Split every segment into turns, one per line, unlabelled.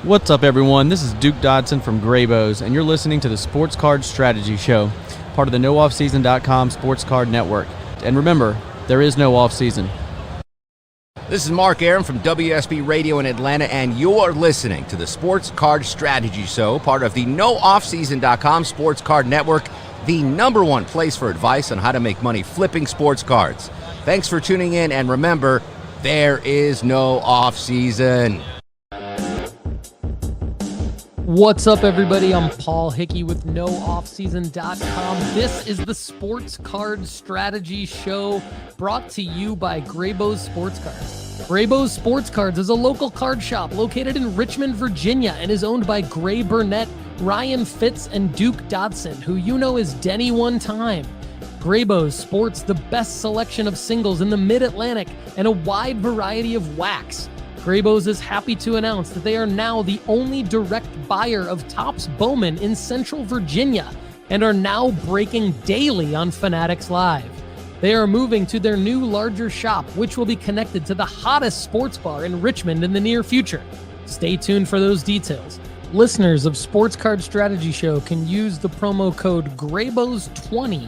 What's up, everyone? This is Duke Dodson from Graybo's, and you're listening to the Sports Card Strategy Show, part of the NoOffSeason.com Sports Card Network. And remember, there is no off-season.
This is Mark Aaron from WSB Radio in Atlanta, and you're listening to the Sports Card Strategy Show, part of the NoOffSeason.com Sports Card Network, the #1 place for advice on how to make money flipping sports cards. Thanks for tuning in, and remember, there is no off-season.
What's up, everybody? I'm Paul Hickey with NoOffSeason.com. This is the Sports Card Strategy Show brought to you by Graybo's Sports Cards. Graybo's Sports Cards is a local card shop located in Richmond, Virginia, and is owned by Gray Burnett, Ryan Fitz, and Duke Dodson, who you know is Denny one time. Graybo's sports the best selection of singles in the Mid-Atlantic and a wide variety of wax. Graybo's is happy to announce that they are now the only direct buyer of Topps Bowman in Central Virginia and are now breaking daily on Fanatics Live. They are moving to their new larger shop, which will be connected to the hottest sports bar in Richmond in the near future. Stay tuned for those details. Listeners of Sports Card Strategy Show can use the promo code GRAYBOS20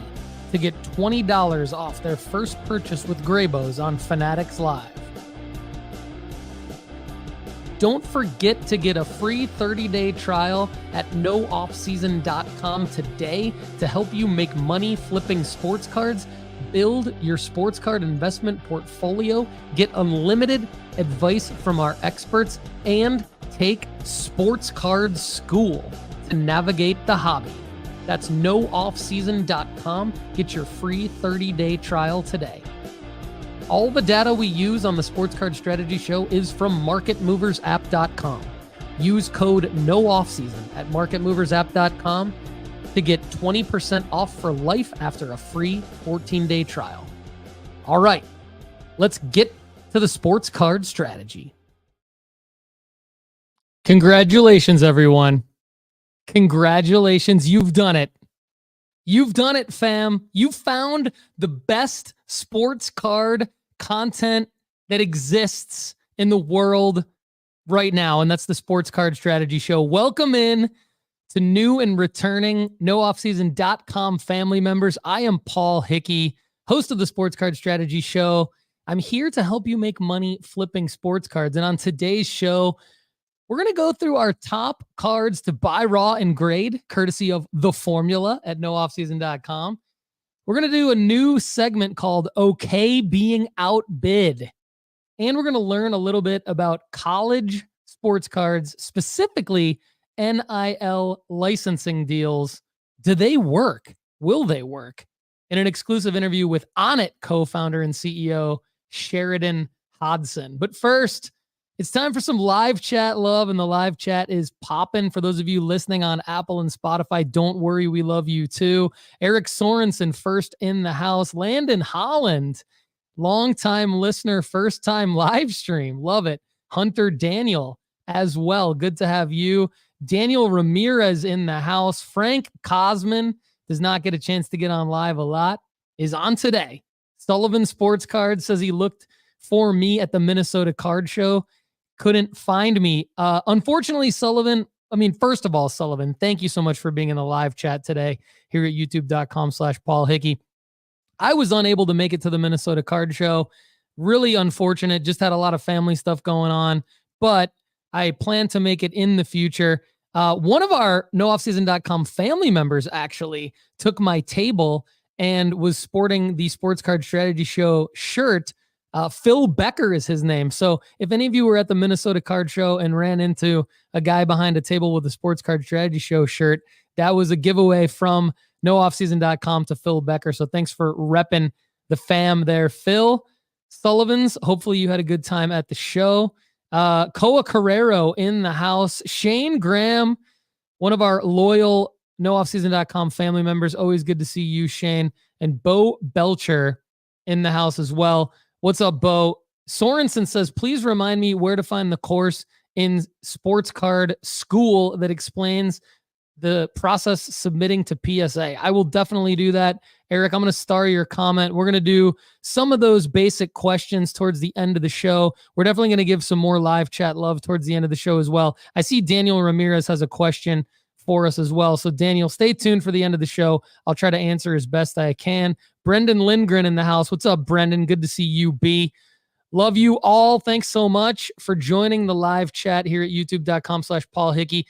to get $20 off their first purchase with Graybo's on Fanatics Live. Don't forget to get a free 30-day trial at NoOffSeason.com today to help you make money flipping sports cards, build your sports card investment portfolio, get unlimited advice from our experts, and take Sports Card School to navigate the hobby. That's NoOffSeason.com. Get your free 30-day trial today. All the data we use on the Sports Card Strategy Show is from MarketMoversApp.com. Use code NOOFFSEASON at MarketMoversApp.com to get 20% off for life after a free 14-day trial. All right, let's get to the Sports Card Strategy. Congratulations, everyone. Congratulations, you've done it. You've done it, fam. You found the best sports card content that exists in the world right now, and that's the Sports Card Strategy Show. Welcome in to new and returning NoOffSeason.com family members. I am Paul Hickey, host of the Sports Card Strategy Show. I'm here to help you make money flipping sports cards, and on today's show, we're going to go through our top cards to buy raw and grade, courtesy of The Formula at NoOffSeason.com. We're going to do a new segment called Okay Being Outbid. And we're going to learn a little bit about college sports cards, specifically NIL licensing deals. Do they work? Will they work? In an exclusive interview with ONIT co-founder and CEO Sheridan Hodson. But first, it's time for some live chat love, and the live chat is popping. For those of you listening on Apple and Spotify, don't worry, we love you too. Eric Sorensen, first in the house. Landon Holland, longtime listener, first time live stream. Love it. Hunter Daniel as well. Good to have you. Daniel Ramirez in the house. Frank Cosman does not get a chance to get on live a lot. Is on today. Sullivan Sports Cards says he looked for me at the Minnesota Card Show. Couldn't find me. Unfortunately, Sullivan, first of all, Sullivan, thank you so much for being in the live chat today here at youtube.com/Paul Hickey. I was unable to make it to the Minnesota Card Show. Really unfortunate. Just had a lot of family stuff going on, but I plan to make it in the future. One of our NoOffSeason.com family members actually took my table and was sporting the Sports Card Strategy Show shirt. Phil Becker is his name. So if any of you were at the Minnesota Card Show and ran into a guy behind a table with a Sports Card Strategy Show shirt, that was a giveaway from NoOffSeason.com to Phil Becker. So thanks for repping the fam there, Phil. Sullivans, hopefully you had a good time at the show. Koa Carrero in the house. Shane Graham, one of our loyal NoOffSeason.com family members. Always good to see you, Shane. And Bo Belcher in the house as well. What's up, Bo? Sorensen says, please remind me where to find the course in Sports Card School that explains the process submitting to PSA. I will definitely do that. Eric, I'm going to star your comment. We're going to do some of those basic questions towards the end of the show. We're definitely going to give some more live chat love towards the end of the show as well. I see Daniel Ramirez has a question for us as well. So Daniel, stay tuned for the end of the show. I'll try to answer as best I can. Brendan Lindgren in the house. What's up, Brendan? Good to see you, B. Love you all. Thanks so much for joining the live chat here at youtube.com/Paul Hickey.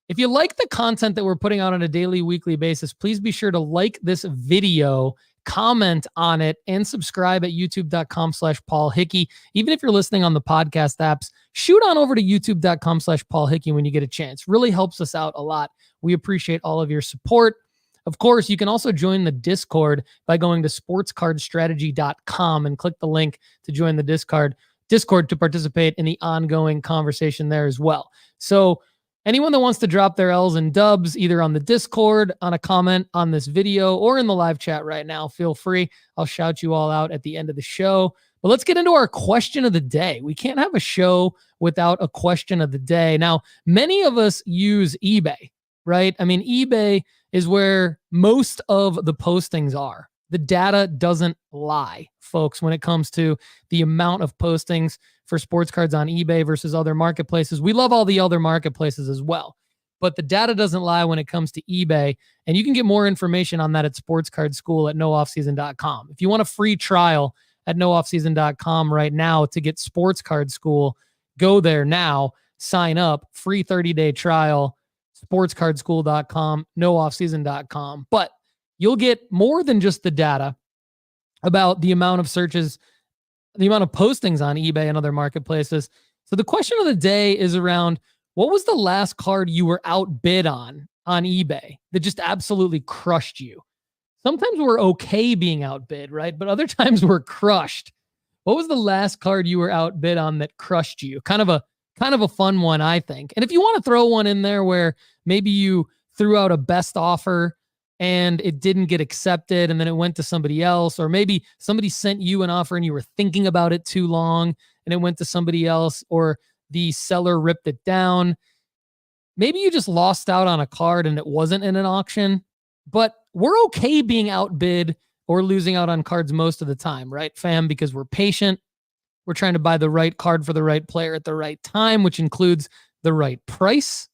If you like the content that we're putting out on a daily, weekly basis, please be sure to like this video, comment on it, and subscribe at youtube.com/Paul Hickey. Even if you're listening on the podcast apps, shoot on over to youtube.com/Paul Hickey when you get a chance. Really helps us out a lot. We appreciate all of your support. Of course, you can also join the Discord by going to sportscardstrategy.com and click the link to join the Discord to participate in the ongoing conversation there as well. So anyone that wants to drop their L's and dubs, either on the Discord, on a comment on this video, or in the live chat right now, feel free. I'll shout you all out at the end of the show. But let's get into our question of the day. We can't have a show without a question of the day. Now, many of us use eBay, right? I mean, eBay is where most of the postings are. The data doesn't lie, folks, when it comes to the amount of postings for sports cards on eBay versus other marketplaces. We love all the other marketplaces as well, but the data doesn't lie when it comes to eBay, and you can get more information on that at Sports Card School at nooffseason.com. If you want a free trial at nooffseason.com right now to get Sports Card School, go there now, sign up, free 30-day trial, sportscardschool.com, nooffseason.com. But you'll get more than just the data about the amount of searches, the amount of postings on eBay and other marketplaces. So the question of the day is around, what was the last card you were outbid on eBay that just absolutely crushed you? Sometimes we're okay being outbid, right? But other times we're crushed. What was the last card you were outbid on that crushed you? Kind of a fun one, I think. And if you want to throw one in there where maybe you threw out a best offer and it didn't get accepted and then it went to somebody else, or maybe somebody sent you an offer and you were thinking about it too long and it went to somebody else, or the seller ripped it down. Maybe you just lost out on a card and it wasn't in an auction, but we're okay being outbid or losing out on cards most of the time, right, fam? Because we're patient. We're trying to buy the right card for the right player at the right time, which includes the right price.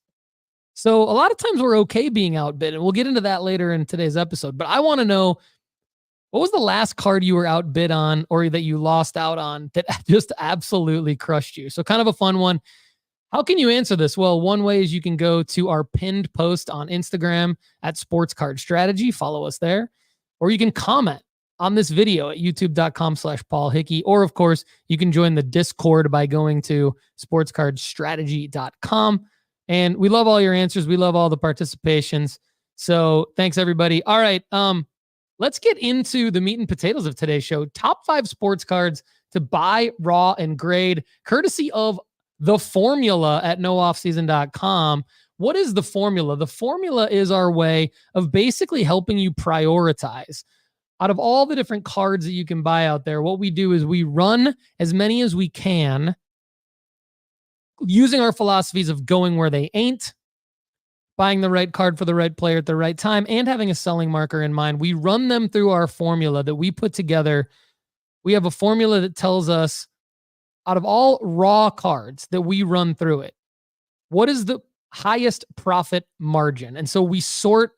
So a lot of times we're okay being outbid, and we'll get into that later in today's episode. But I want to know, what was the last card you were outbid on or that you lost out on that just absolutely crushed you? So kind of a fun one. How can you answer this? Well, one way is you can go to our pinned post on Instagram at Sports Card Strategy. Follow us there. Or you can comment on this video at youtube.com/Paul Hickey. Or, of course, you can join the Discord by going to sportscardstrategy.com. And we love all your answers. We love all the participations. So thanks, everybody. All right. Let's get into the meat and potatoes of today's show. Top 5 sports cards to buy, raw, and grade, courtesy of the formula at nooffseason.com. What is the formula? The formula is our way of basically helping you prioritize. Out of all the different cards that you can buy out there, what we do is we run as many as we can using our philosophies of going where they ain't, buying the right card for the right player at the right time, and having a selling marker in mind. We run them through our formula that we put together. We have a formula that tells us, out of all raw cards that we run through it, what is the highest profit margin? And so we sort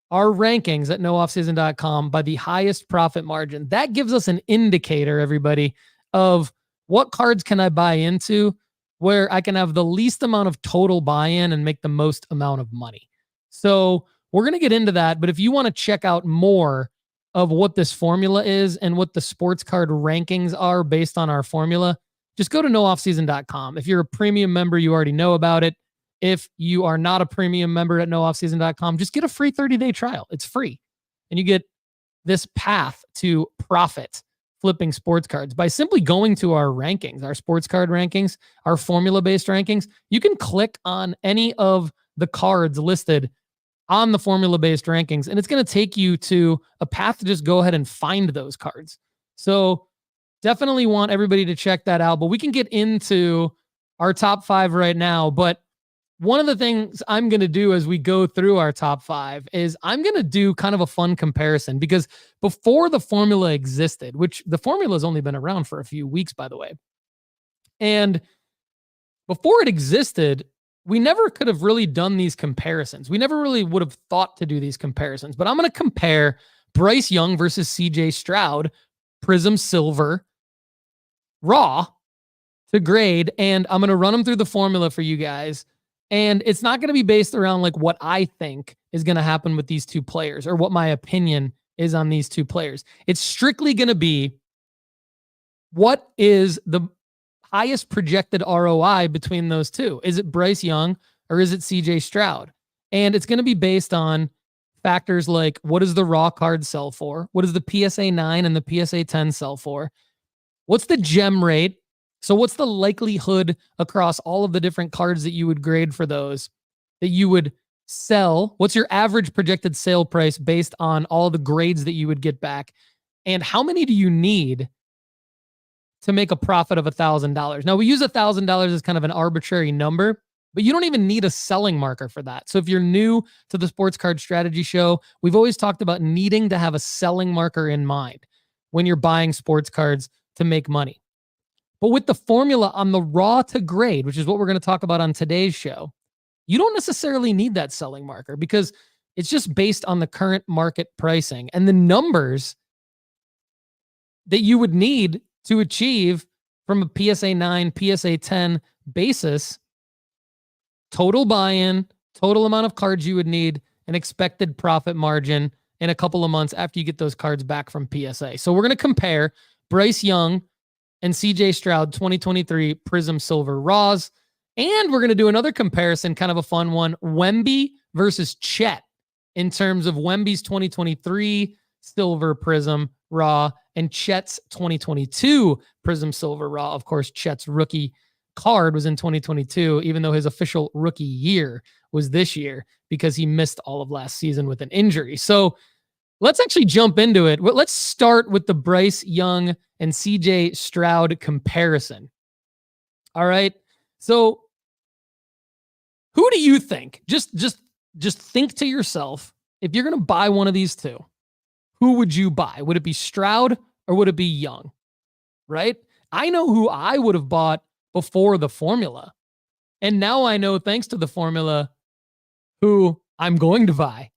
our rankings at nooffseason.com by the highest profit margin. That gives us an indicator, everybody, of what cards can I buy into where I can have the least amount of total buy-in and make the most amount of money. So we're going to get into that. But if you want to check out more of what this formula is and what the sports card rankings are based on our formula, just go to nooffseason.com. If you're a premium member, you already know about it. If you are not a premium member at nooffseason.com, just get a free 30-day trial. It's free. And you get this path to profit flipping sports cards by simply going to our rankings, our sports card rankings, our formula-based rankings. You can click on any of the cards listed on the formula-based rankings, and it's going to take you to a path to just go ahead and find those cards. So definitely want everybody to check that out, but we can get into our top 5 right now. But one of the things I'm going to do as we go through our top 5 is I'm going to do kind of a fun comparison, because before the formula existed, which the formula has only been around for a few weeks, by the way, and before it existed, we never could have really done these comparisons. We never really would have thought to do these comparisons, but I'm going to compare Bryce Young versus CJ Stroud, Prizm Silver, raw to grade, and I'm going to run them through the formula for you guys. And it's not going to be based around like what I think is going to happen with these two players or what my opinion is on these two players. It's strictly going to be what is the highest projected ROI between those two. Is it Bryce Young or is it CJ Stroud? And it's going to be based on factors like, what does the raw card sell for? What does the PSA 9 and the PSA 10 sell for? What's the gem rate? So what's the likelihood across all of the different cards that you would grade for those that you would sell? What's your average projected sale price based on all the grades that you would get back? And how many do you need to make a profit of $1,000? Now, we use $1,000 as kind of an arbitrary number, but you don't even need a selling marker for that. So if you're new to the Sports Card Strategy Show, we've always talked about needing to have a selling marker in mind when you're buying sports cards to make money. But with the formula on the raw to grade, which is what we're going to talk about on today's show, you don't necessarily need that selling marker because it's just based on the current market pricing and the numbers that you would need to achieve from a PSA 9, PSA 10 basis, total buy-in, total amount of cards you would need, an expected profit margin in a couple of months after you get those cards back from PSA. So we're going to compare Bryce Young and CJ Stroud 2023 Prizm Silver Raws. And we're going to do another comparison, kind of a fun one, Wemby versus Chet in terms of Wemby's 2023 Silver Prizm Raw and Chet's 2022 Prizm Silver Raw. Of course, Chet's rookie card was in 2022, even though his official rookie year was this year because he missed all of last season with an injury. So let's actually jump into it. Let's start with the Bryce Young and CJ Stroud comparison. All right. So who do you think? Just think to yourself, if you're going to buy one of these two, who would you buy? Would it be Stroud or would it be Young? Right? I know who I would have bought before the formula. And now I know, thanks to the formula, who I'm going to buy.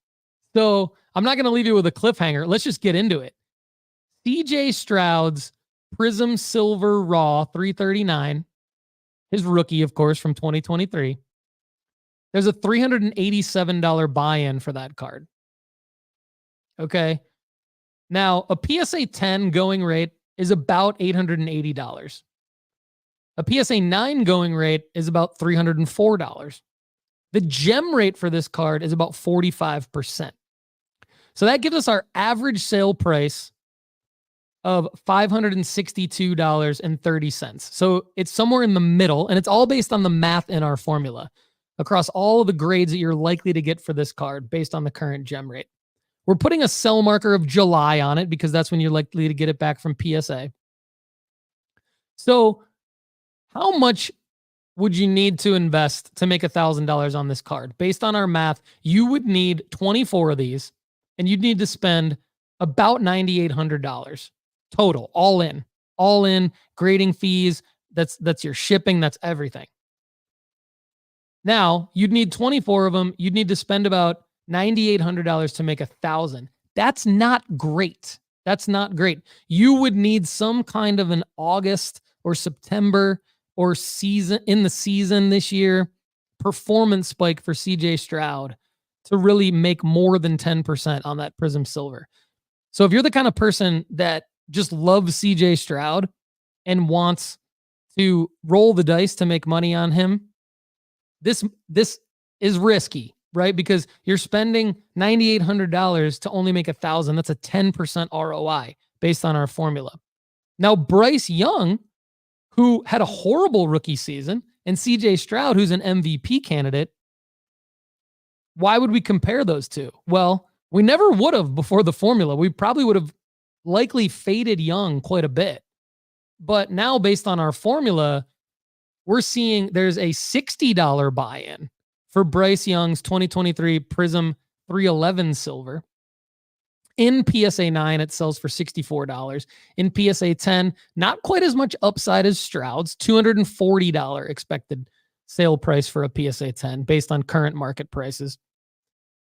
So I'm not going to leave you with a cliffhanger. Let's just get into it. CJ Stroud's Prizm Silver Raw 339, his rookie, of course, from 2023. There's a $387 buy-in for that card. Okay. Now, a PSA 10 going rate is about $880. A PSA 9 going rate is about $304. The gem rate for this card is about 45%. So that gives us our average sale price of $562.30. So it's somewhere in the middle, and it's all based on the math in our formula across all of the grades that you're likely to get for this card based on the current gem rate. We're putting a sell marker of July on it because that's when you're likely to get it back from PSA. So how much would you need to invest to make $1,000 on this card? Based on our math, you would need 24 of these, and you'd need to spend about $9,800 total, all in, grading fees. That's your shipping. That's everything. Now you'd need 24 of them. You'd need to spend about $9,800 to make $1,000. That's not great. That's not great. You would need some kind of an August or September or season in the season this year performance spike for CJ Stroud to really make more than 10% on that Prizm Silver. So if you're the kind of person that just loves CJ Stroud and wants to roll the dice to make money on him, this is risky, right? Because you're spending $9,800 to only make $1,000. That's a 10% ROI based on our formula. Now, Bryce Young, who had a horrible rookie season, and CJ Stroud, who's an MVP candidate, why would we compare those two? Well, we never would have before the formula. We probably would have likely faded Young quite a bit. But now, based on our formula, we're seeing there's a $60 buy-in for Bryce Young's 2023 Prizm 311 silver. In PSA 9, it sells for $64. In PSA 10, not quite as much upside as Stroud's, $240 expected sale price for a PSA 10 based on current market prices.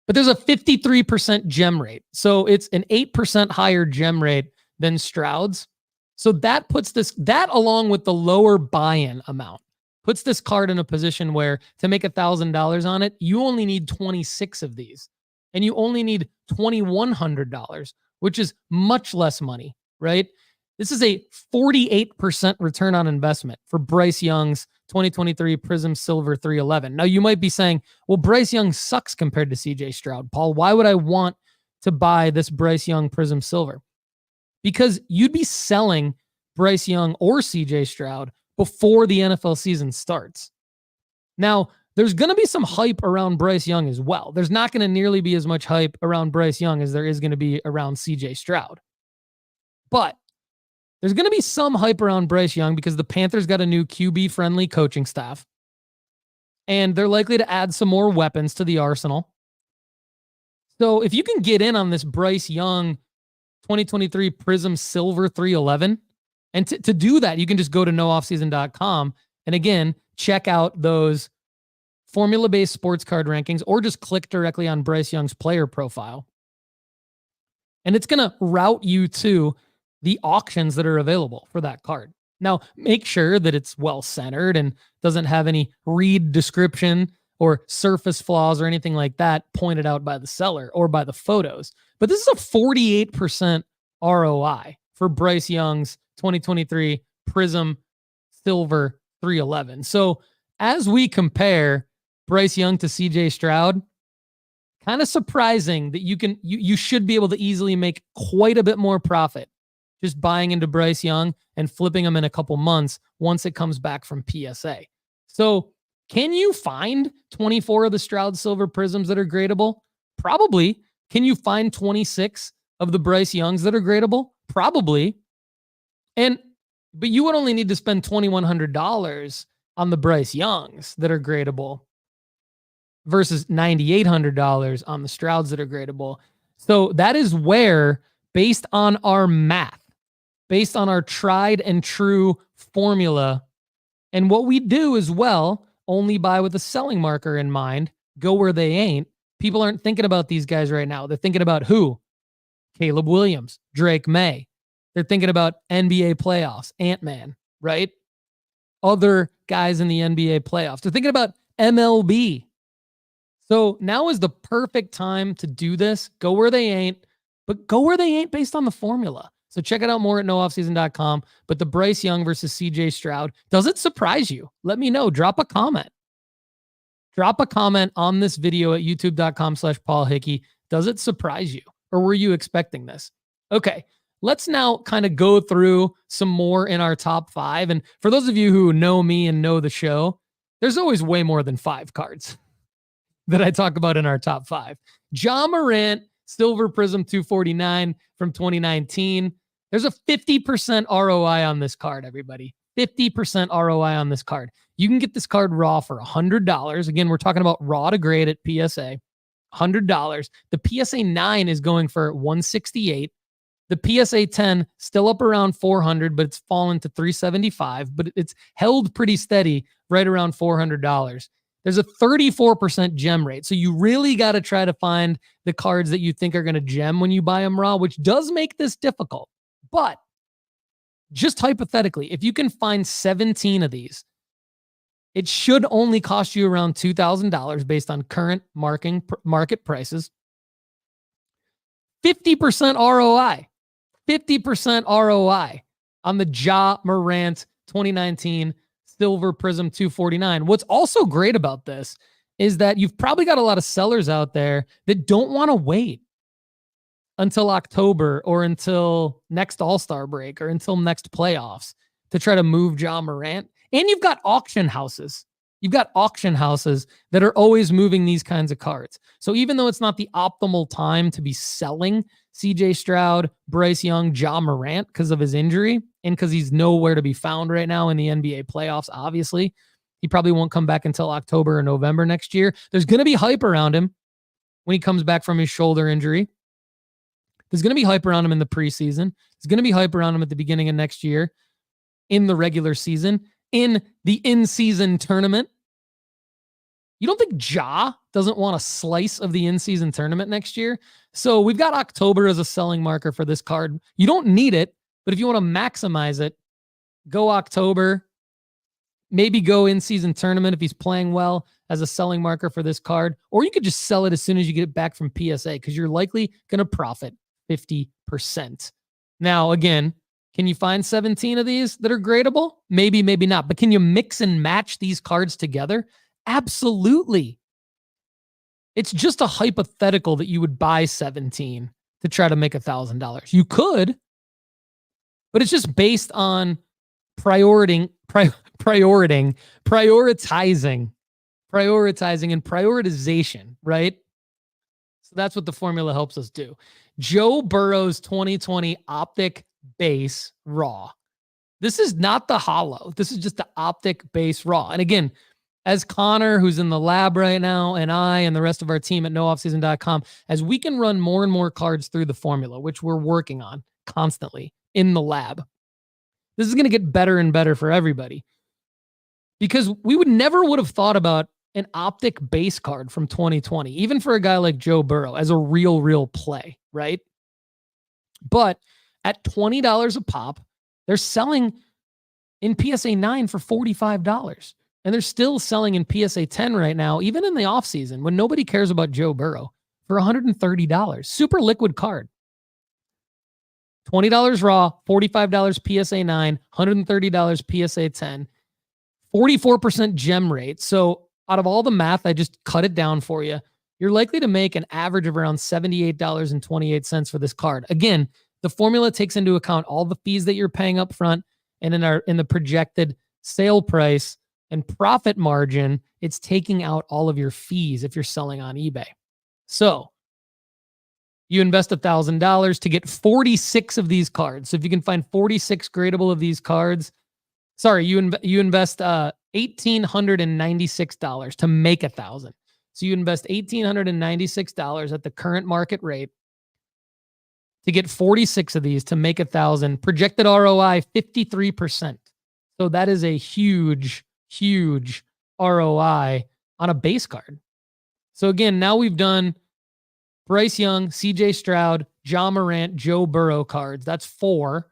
But there's a 53% gem rate. So it's an 8% higher gem rate than Stroud's. So that puts that along with the lower buy-in amount, puts this card in a position where to make $1,000 on it, you only need 26 of these. And you only need $2,100, which is much less money, right? This is a 48% return on investment for Bryce Young's 2023 Prizm Silver 311. Now, you might be saying, well, Bryce Young sucks compared to CJ Stroud. Paul, why would I want to buy this Bryce Young Prizm Silver? Because you'd be selling Bryce Young or CJ Stroud before the NFL season starts. Now, there's going to be some hype around Bryce Young as well. There's not going to nearly be as much hype around Bryce Young as there is going to be around CJ Stroud. But there's going to be some hype around Bryce Young because the Panthers got a new QB-friendly coaching staff. And they're likely to add some more weapons to the arsenal. So if you can get in on this Bryce Young 2023 Prizm Silver 311, and to do that, you can just go to nooffseason.com and again, check out those formula-based sports card rankings, or just click directly on Bryce Young's player profile. And it's going to route you to the auctions that are available for that card. Now, make sure that it's well-centered and doesn't have any read description or surface flaws or anything like that pointed out by the seller or by the photos. But this is a 48% ROI for Bryce Young's 2023 Prizm Silver 311. So as we compare Bryce Young to CJ Stroud, kind of surprising that you should be able to easily make quite a bit more profit just buying into Bryce Young and flipping him in a couple months once it comes back from PSA. So can you find 24 of the Stroud Silver Prizms that are gradable? Probably. Can you find 26 of the Bryce Youngs that are gradable? Probably. But you would only need to spend $2,100 on the Bryce Youngs that are gradable versus $9,800 on the Strouds that are gradable. So that is where, based on our math, based on our tried and true formula, and what we do as well, only buy with a selling marker in mind, go where they ain't. People aren't thinking about these guys right now. They're thinking about who? Caleb Williams, Drake May. They're thinking about NBA playoffs, Ant-Man, right? Other guys in the NBA playoffs. They're thinking about MLB. So now is the perfect time to do this. Go where they ain't, but go where they ain't based on the formula. So check it out more at nooffseason.com. But the Bryce Young versus CJ Stroud, does it surprise you? Let me know. Drop a comment. Drop a comment on this video at youtube.com/Paul Hickey. Does it surprise you? Or were you expecting this? Okay, let's now kind of go through some more in our top 5. And for those of you who know me and know the show, there's always way more than 5 cards that I talk about in our top 5. Ja Morant, Silver Prizm 249 from 2019. There's a 50% ROI on this card, everybody. 50% ROI on this card. You can get this card raw for $100. Again, we're talking about raw to grade at PSA. $100. The PSA 9 is going for $168. The PSA 10 still up around $400, but it's fallen to $375. But it's held pretty steady right around $400. There's a 34% gem rate. So you really got to try to find the cards that you think are going to gem when you buy them raw, which does make this difficult. But just hypothetically, if you can find 17 of these, it should only cost you around $2,000 based on current market prices. 50% ROI. 50% ROI on the Ja Morant 2019 Silver Prizm 249. What's also great about this is that you've probably got a lot of sellers out there that don't want to wait until October or until next All-Star break or until next playoffs to try to move Ja Morant. And you've got auction houses. You've got auction houses that are always moving these kinds of cards. So even though it's not the optimal time to be selling CJ Stroud, Bryce Young, Ja Morant because of his injury and because he's nowhere to be found right now in the NBA playoffs, obviously, He probably won't come back until October or November next year. There's going to be hype around him when he comes back from his shoulder injury. There's going to be hype around him in the preseason. There's going to be hype around him at the beginning of next year, in the regular season, in the in-season tournament. You don't think Ja doesn't want a slice of the in-season tournament next year? So we've got October as a selling marker for this card. You don't need it, but if you want to maximize it, go October. Maybe go in-season tournament if he's playing well as a selling marker for this card. Or you could just sell it as soon as you get it back from PSA because you're likely going to profit 50%. Now, again, can you find 17 of these that are gradable? Maybe, maybe not. But can you mix and match these cards together? Absolutely. It's just a hypothetical that you would buy 17 to try to make $1,000. You could, but it's just based on prioritizing and prioritization, right? So that's what the formula helps us do. Joe Burrow's 2020 Optic Base Raw. This is not the hollow. This is just the Optic Base Raw. And again, as Connor, who's in the lab right now, and I and the rest of our team at nooffseason.com, as we can run more and more cards through the formula, which we're working on constantly in the lab, this is going to get better and better for everybody. Because we would have thought about an Optic base card from 2020, even for a guy like Joe Burrow, as a real play, right? But at $20 a pop, they're selling in PSA 9 for $45. And they're still selling in PSA 10 right now, even in the offseason, when nobody cares about Joe Burrow, for $130. Super liquid card. $20 raw, $45 PSA 9, $130 PSA 10, 44% gem rate. So out of all the math, I just cut it down for you. You're likely to make an average of around $78.28 for this card. Again, the formula takes into account all the fees that you're paying up front, and in the projected sale price and profit margin, it's taking out all of your fees if you're selling on eBay. So you invest $1,000 to get 46 of these cards. So if you can find 46 gradable of these cards, you invest $1,896 to make $1,000. So you invest $1,896 at the current market rate to get 46 of these to make $1,000. Projected ROI 53%. So that is a huge ROI on a base card. So again, now we've done Bryce Young, CJ Stroud, Ja Morant, Joe Burrow cards. That's 4.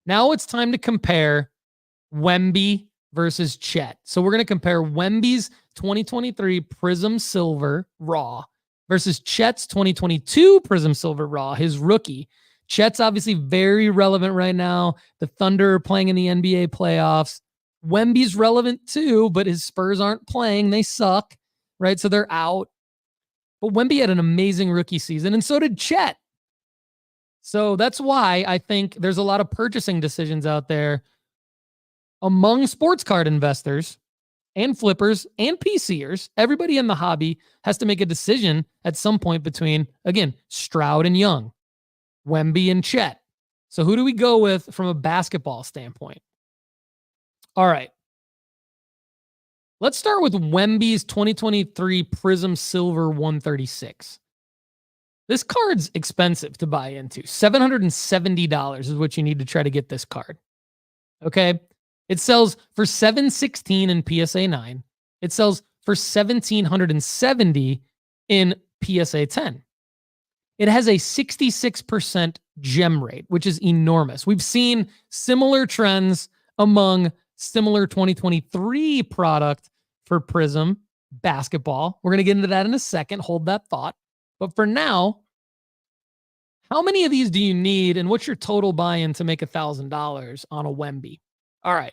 Now it's time to compare Wemby versus Chet. So we're going to compare Wemby's 2023 Prizm Silver Raw versus Chet's 2022 Prizm Silver Raw, his rookie. Chet's obviously very relevant right now. The Thunder are playing in the NBA playoffs. Wemby's relevant too, but his Spurs aren't playing. They suck, right? So they're out. But Wemby had an amazing rookie season, and so did Chet. So that's why I think there's a lot of purchasing decisions out there among sports card investors and flippers and PCers. Everybody in the hobby has to make a decision at some point between, again, Stroud and Young, Wemby and Chet. So who do we go with from a basketball standpoint? All right. Let's start with Wemby's 2023 Prizm Silver 136. This card's expensive to buy into. $770 is what you need to try to get this card. Okay? It sells for $716 in PSA 9. It sells for $1,770 in PSA 10. It has a 66% gem rate, which is enormous. We've seen similar trends among similar 2023 product for Prizm basketball. We're going to get into that in a second. Hold that thought. But for now, how many of these do you need, and what's your total buy-in to make $1,000 on a Wemby? All right.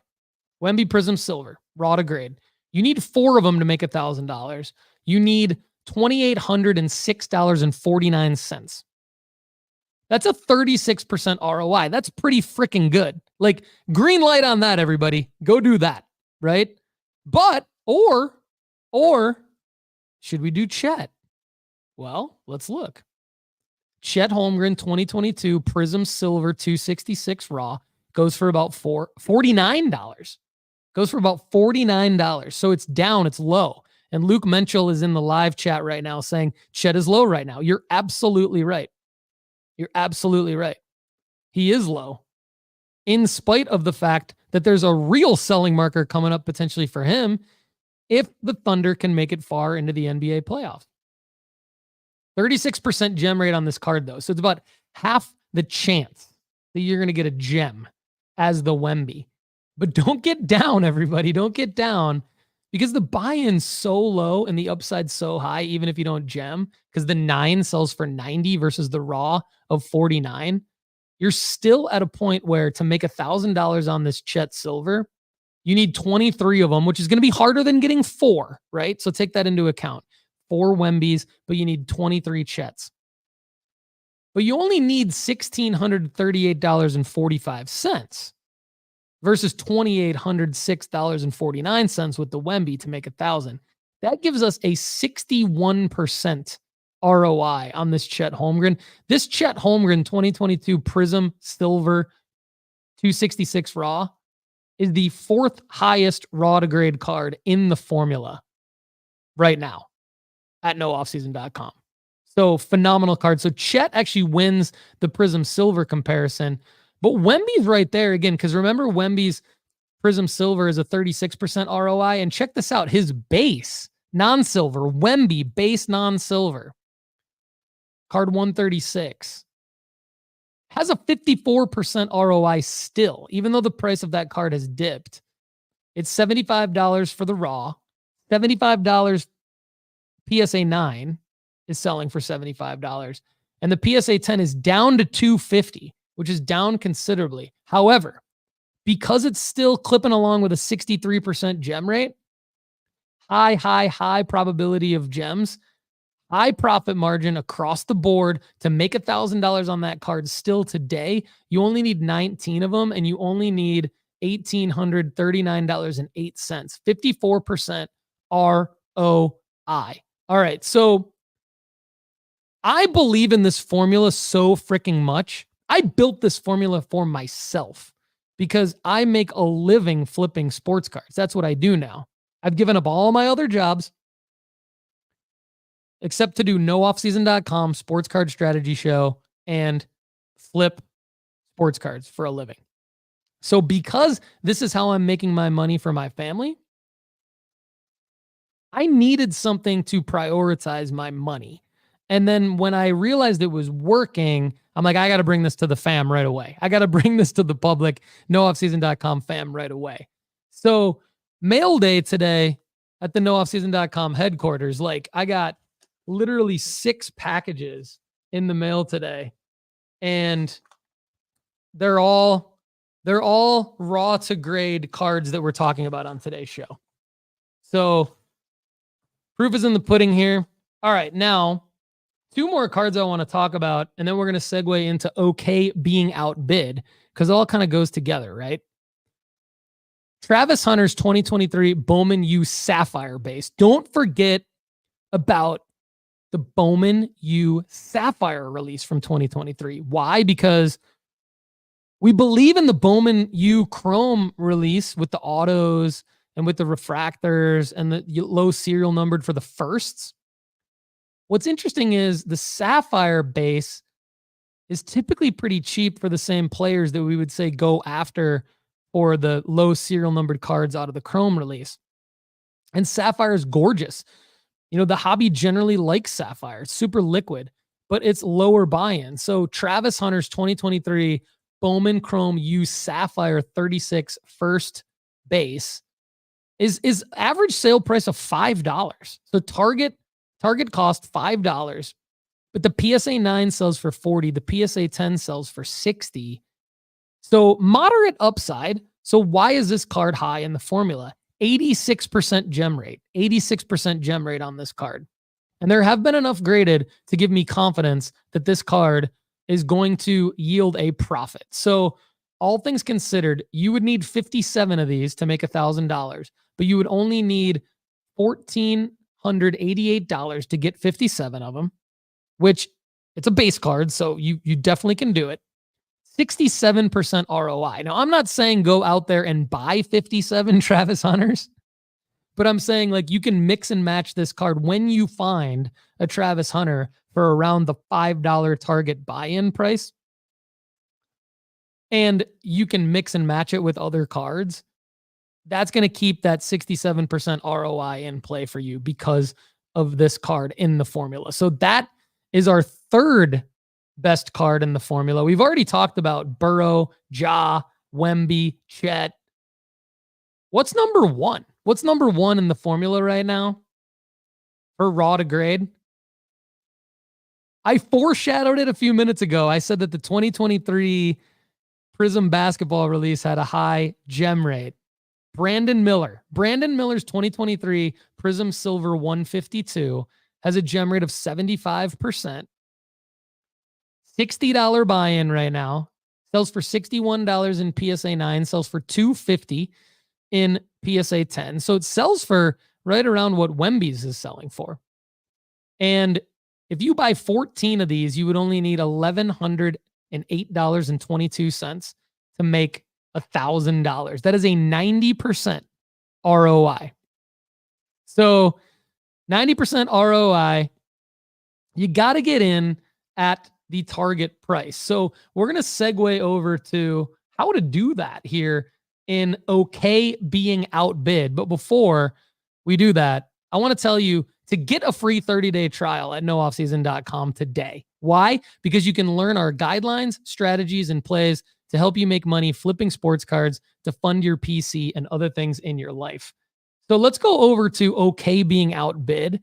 Wemby Prizm Silver, raw to grade. You need 4 of them to make $1,000. You need $2,806.49. That's a 36% ROI. That's pretty freaking good. Like, green light on that, everybody. Go do that, right? But, or should we do Chet? Well, let's look. Chet Holmgren 2022 Prizm Silver 266 raw goes for about $49. Goes for about $49. So it's down, it's low. And Luke Menchel is in the live chat right now saying Chet is low right now. You're absolutely right. You're absolutely right. He is low, in spite of the fact that there's a real selling marker coming up potentially for him if the Thunder can make it far into the NBA playoffs. 36% gem rate on this card, though. So it's about half the chance that you're going to get a gem as the Wemby. But don't get down, everybody. Don't get down, because the buy-in's so low and the upside's so high, even if you don't gem, because the 9 sells for 90 versus the raw of 49. You're still at a point where to make $1,000 on this Chet Silver, you need 23 of them, which is going to be harder than getting 4, right? So take that into account. 4 Wembys, but you need 23 Chets. But you only need $1,638.45 versus $2,806.49 with the Wemby to make 1,000. That gives us a 61% ROI on this Chet Holmgren. This Chet Holmgren 2022 Prizm Silver 266 raw is the 4th highest raw to grade card in the formula right now at nooffseason.com. So phenomenal card. So Chet actually wins the Prizm Silver comparison, but Wemby's right there again, because remember Wemby's Prizm Silver is a 36% ROI, and check this out. His base, non-silver, Wemby base non-silver, card 136, has a 54% ROI still, even though the price of that card has dipped. It's $75 for the raw, $75 PSA 9 is selling for $75, and the PSA 10 is down to $250, which is down considerably. However, because it's still clipping along with a 63% gem rate, high probability of gems, high profit margin across the board to make $1,000 on that card still today. You only need 19 of them, and you only need $1,839.08. 54% ROI. All right, so I believe in this formula so freaking much. I built this formula for myself because I make a living flipping sports cards. That's what I do now. I've given up all my other jobs except to do nooffseason.com, sports card strategy show, and flip sports cards for a living. So because this is how I'm making my money for my family, I needed something to prioritize my money. And then when I realized it was working, I'm like, I got to bring this to the fam right away. I got to bring this to the public, nooffseason.com fam right away. So mail day today at the nooffseason.com headquarters, like I got literally 6 packages in the mail today, and they're all raw to grade cards that we're talking about on today's show. So proof is in the pudding here. All right, now 2 more cards I want to talk about, and then we're going to segue into okay being outbid, because it all kind of goes together, right? Travis Hunter's 2023 Bowman U Sapphire base. Don't forget about the Bowman U Sapphire release from 2023. Why? Because we believe in the Bowman U Chrome release with the autos and with the refractors and the low serial numbered for the firsts. What's interesting is the Sapphire base is typically pretty cheap for the same players that we would say go after for the low serial numbered cards out of the Chrome release. And Sapphire is gorgeous. You know, the hobby generally likes Sapphire. It's super liquid, but it's lower buy-in. So Travis Hunter's 2023 Bowman Chrome U Sapphire 36 first base is average sale price of $5. So target cost $5, but the PSA 9 sells for $40. The PSA 10 sells for $60. So moderate upside. So why is this card high in the formula? 86% gem rate. 86% gem rate on this card. And there have been enough graded to give me confidence that this card is going to yield a profit. So all things considered, you would need 57 of these to make $1,000, but you would only need $1,488 to get 57 of them, which it's a base card, so you definitely can do it. 67% ROI. Now, I'm not saying go out there and buy 57 Travis Hunters, but I'm saying like you can mix and match this card when you find a Travis Hunter for around the $5 target buy-in price. And you can mix and match it with other cards. That's going to keep that 67% ROI in play for you because of this card in the formula. So that is our third best card in the formula. We've already talked about Burrow, Ja, Wemby, Chet. What's number one? What's number one in the formula right now for raw to grade? I foreshadowed it a few minutes ago. I said that the 2023 Prizm basketball release had a high gem rate. Brandon Miller's 2023 Prizm Silver 152 has a gem rate of 75%. $60 buy-in right now. Sells for $61 in PSA 9. Sells for $250 in PSA 10. So it sells for right around what Wemby's is selling for. And if you buy 14 of these, you would only need $1,108.22 to make $1,000. That is a 90% ROI. So 90% ROI, you got to get in at the target price. So we're going to segue over to how to do that here in OK being outbid. But before we do that, I want to tell you to get a free 30-day trial at nooffseason.com today. Why? Because you can learn our guidelines, strategies, and plays to help you make money flipping sports cards to fund your PC and other things in your life. So let's go over to OK being outbid,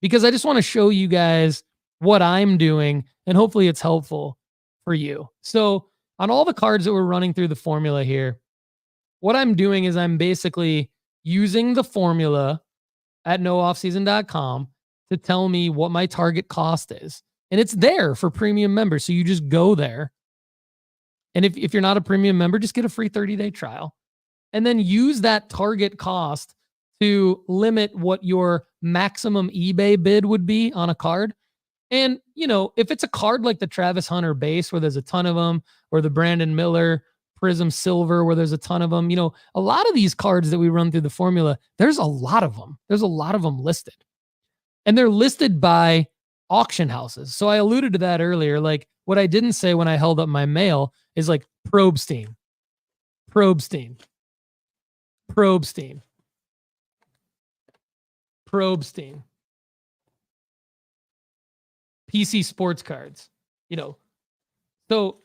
because I just want to show you guys what I'm doing, and hopefully it's helpful for you. So on all the cards that we're running through the formula here, what I'm doing is I'm basically using the formula at nooffseason.com to tell me what my target cost is. And it's there for premium members. So you just go there. And if you're not a premium member, just get a free 30-day trial. And then use that target cost to limit what your maximum eBay bid would be on a card. And, you know, if it's a card like the Travis Hunter base where there's a ton of them, or the Brandon Miller Prizm Silver where there's a ton of them, you know, a lot of these cards that we run through the formula, there's a lot of them. There's a lot of them listed. And they're listed by auction houses. So I alluded to that earlier. Like what I didn't say when I held up my mail is like Probstein, PC Sports Cards, you know, so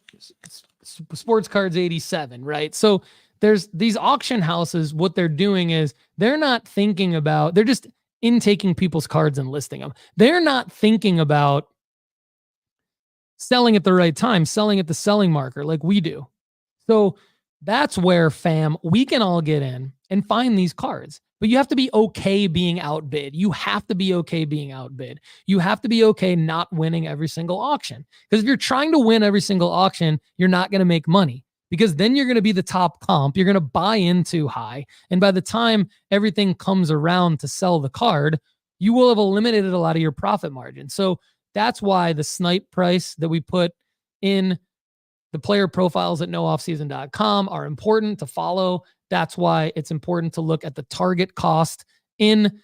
Sports Cards 87, right? So there's these auction houses. What they're doing is they're not thinking about, they're just intaking people's cards and listing them. They're not thinking about selling at the right time, selling at the selling marker like we do. So that's where, fam, we can all get in and find these cards. But you have to be okay being outbid. You have to be okay being outbid. You have to be okay not winning every single auction. Because if you're trying to win every single auction, you're not going to make money. Because then you're going to be the top comp. You're going to buy in too high. And by the time everything comes around to sell the card, you will have eliminated a lot of your profit margin. So that's why the snipe price that we put in the player profiles at nooffseason.com are important to follow. That's why it's important to look at the target cost in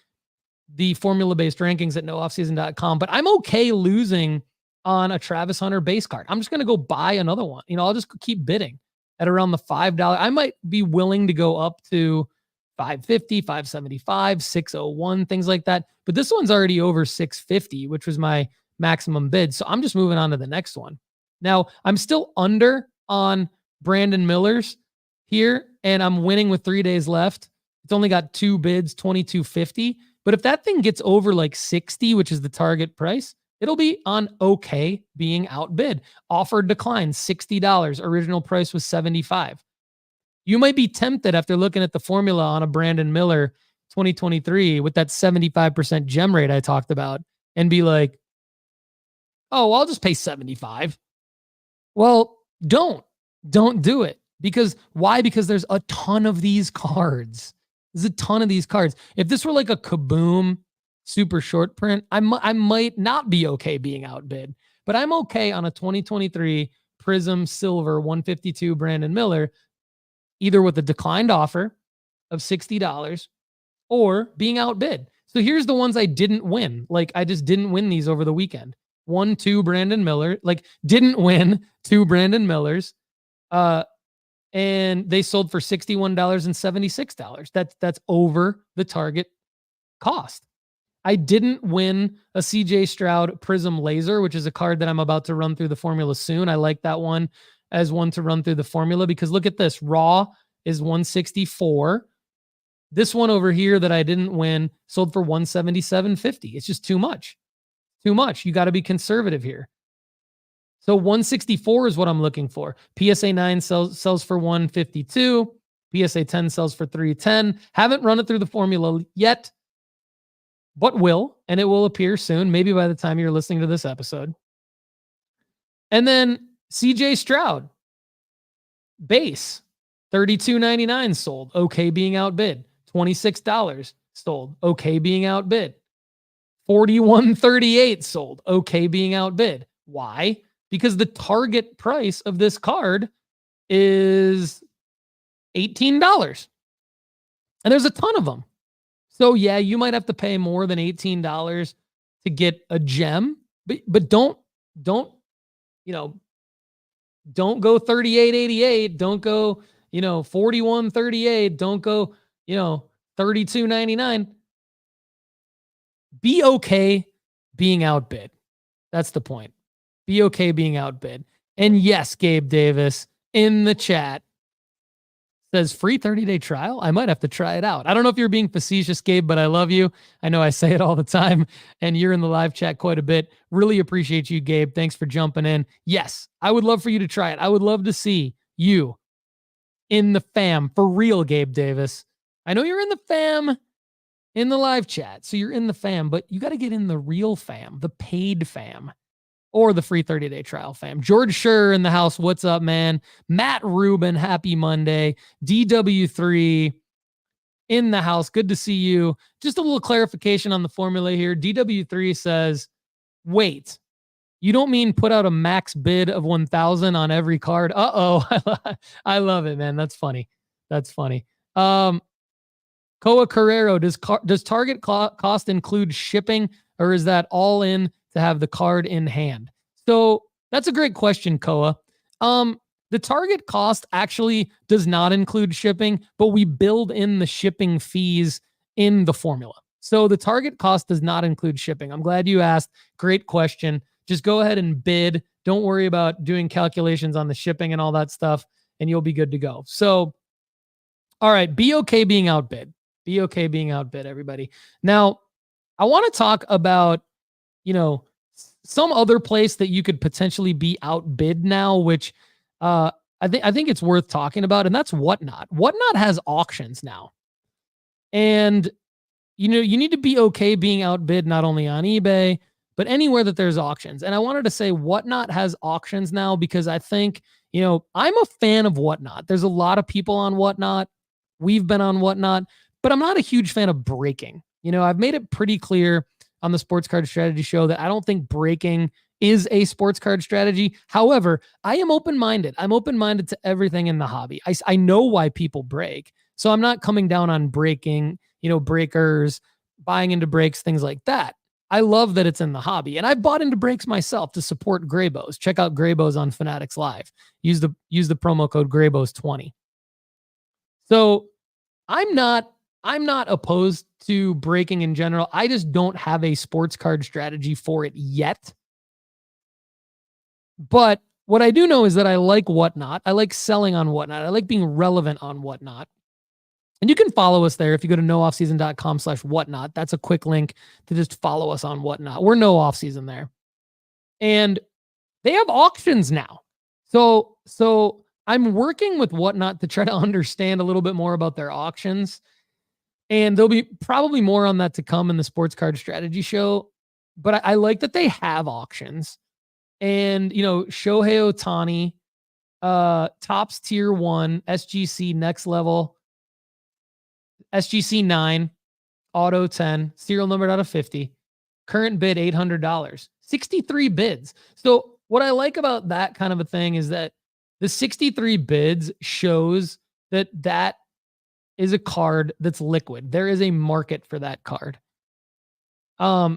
the formula-based rankings at nooffseason.com. But I'm okay losing on a Travis Hunter base card. I'm just going to go buy another one. You know, I'll just keep bidding at around the $5. I might be willing to go up to $550, $575, $601, things like that. But this one's already over $650, which was my maximum bid. So I'm just moving on to the next one. Now, I'm still under on Brandon Miller's here, and I'm winning with 3 days left. It's only got 2 bids, $22.50. But if that thing gets over like 60, which is the target price, it'll be on OK being outbid. Offered decline, $60. Original price was $75. You might be tempted after looking at the formula on a Brandon Miller 2023 with that 75% gem rate I talked about and be like, oh, well, I'll just pay $75. Well, don't do it. Because why? Because there's a ton of these cards. There's a ton of these cards. If this were like a Kaboom super short print, I might not be okay being outbid, but I'm okay on a 2023 Prizm Silver 152 Brandon Miller, either with a declined offer of $60 or being outbid. So here's the ones I didn't win. Like, I just didn't win these over the weekend. 1, 2 Brandon Miller, like didn't win 2 Brandon Millers. And they sold for $61.76. That's over the target cost. I didn't win a CJ Stroud Prizm Laser, which is a card that I'm about to run through the formula soon. I like that one as one to run through the formula because look at this. Raw is 164. This one over here that I didn't win sold for 177.50. It's just too much. Too much. You got to be conservative here. So 164 is what I'm looking for. PSA 9 sells for 152. PSA 10 sells for 310. Haven't run it through the formula yet, but will, and it will appear soon, maybe by the time you're listening to this episode. And then CJ Stroud, base, $32.99 sold, okay being outbid. $26 sold, okay being outbid. $41.38 sold, okay being outbid. Why? Because the target price of this card is $18. And there's a ton of them. So yeah, you might have to pay more than $18 to get a gem, but don't go $38.88. Don't go, $41.38. Don't go, $32.99. Be okay being outbid. That's the point. Be okay being outbid. And yes, Gabe Davis in the chat says free 30-day trial. I might have to try it out. I don't know if you're being facetious, Gabe, but I love you. I know I say it all the time, and you're in the live chat quite a bit. Really appreciate you, Gabe. Thanks for jumping in. Yes, I would love for you to try it. I would love to see you in the fam for real, Gabe Davis. I know you're in the fam in the live chat, so you're in the fam, but you got to get in the real fam, the paid fam. Or the free 30-day trial fam. George Schur in the house. What's up, man? Matt Rubin, happy Monday. DW3 in the house. Good to see you. Just a little clarification on the formula here. DW3 says, wait, you don't mean put out a max bid of 1,000 on every card? Uh-oh. I love it, man. That's funny. That's funny. Koa Carrero, does target cost include shipping, or is that all in to have the card in hand? So that's a great question, Koa. The target cost actually does not include shipping, but we build in the shipping fees in the formula. So the target cost does not include shipping. I'm glad you asked. Great question. Just go ahead and bid. Don't worry about doing calculations on the shipping and all that stuff, and you'll be good to go. So, all right, be okay being outbid. Be okay being outbid, everybody. Now, I want to talk about some other place that you could potentially be outbid now, which I think it's worth talking about, and that's Whatnot. Whatnot has auctions now. And you need to be okay being outbid not only on eBay, but anywhere that there's auctions. And I wanted to say Whatnot has auctions now because I think, I'm a fan of Whatnot. There's a lot of people on Whatnot. We've been on Whatnot, but I'm not a huge fan of breaking. I've made it pretty clear on the Sports Card Strategy Show that I don't think breaking is a sports card strategy. However, I am open-minded. I'm open-minded to everything in the hobby. I know why people break. So I'm not coming down on breaking, breakers, buying into breaks, things like that. I love that it's in the hobby. And I bought into breaks myself to support Graybos. Check out Graybos on Fanatics Live. Use the promo code Graybos20. So I'm not opposed to breaking in general. I just don't have a sports card strategy for it yet. But what I do know is that I like Whatnot. I like selling on Whatnot. I like being relevant on Whatnot. And you can follow us there if you go to nooffseason.com/whatnot. That's a quick link to just follow us on Whatnot. We're no off season there. And they have auctions now. So I'm working with Whatnot to try to understand a little bit more about their auctions. And there'll be probably more on that to come in the Sports Card Strategy Show. But I like that they have auctions. And, Shohei Ohtani, Topps Tier 1, SGC Next Level, SGC 9, Auto 10, serial numbered out of 50. Current bid $800. 63 bids. So what I like about that kind of a thing is that the 63 bids shows that that is a card that's liquid. There is a market for that card.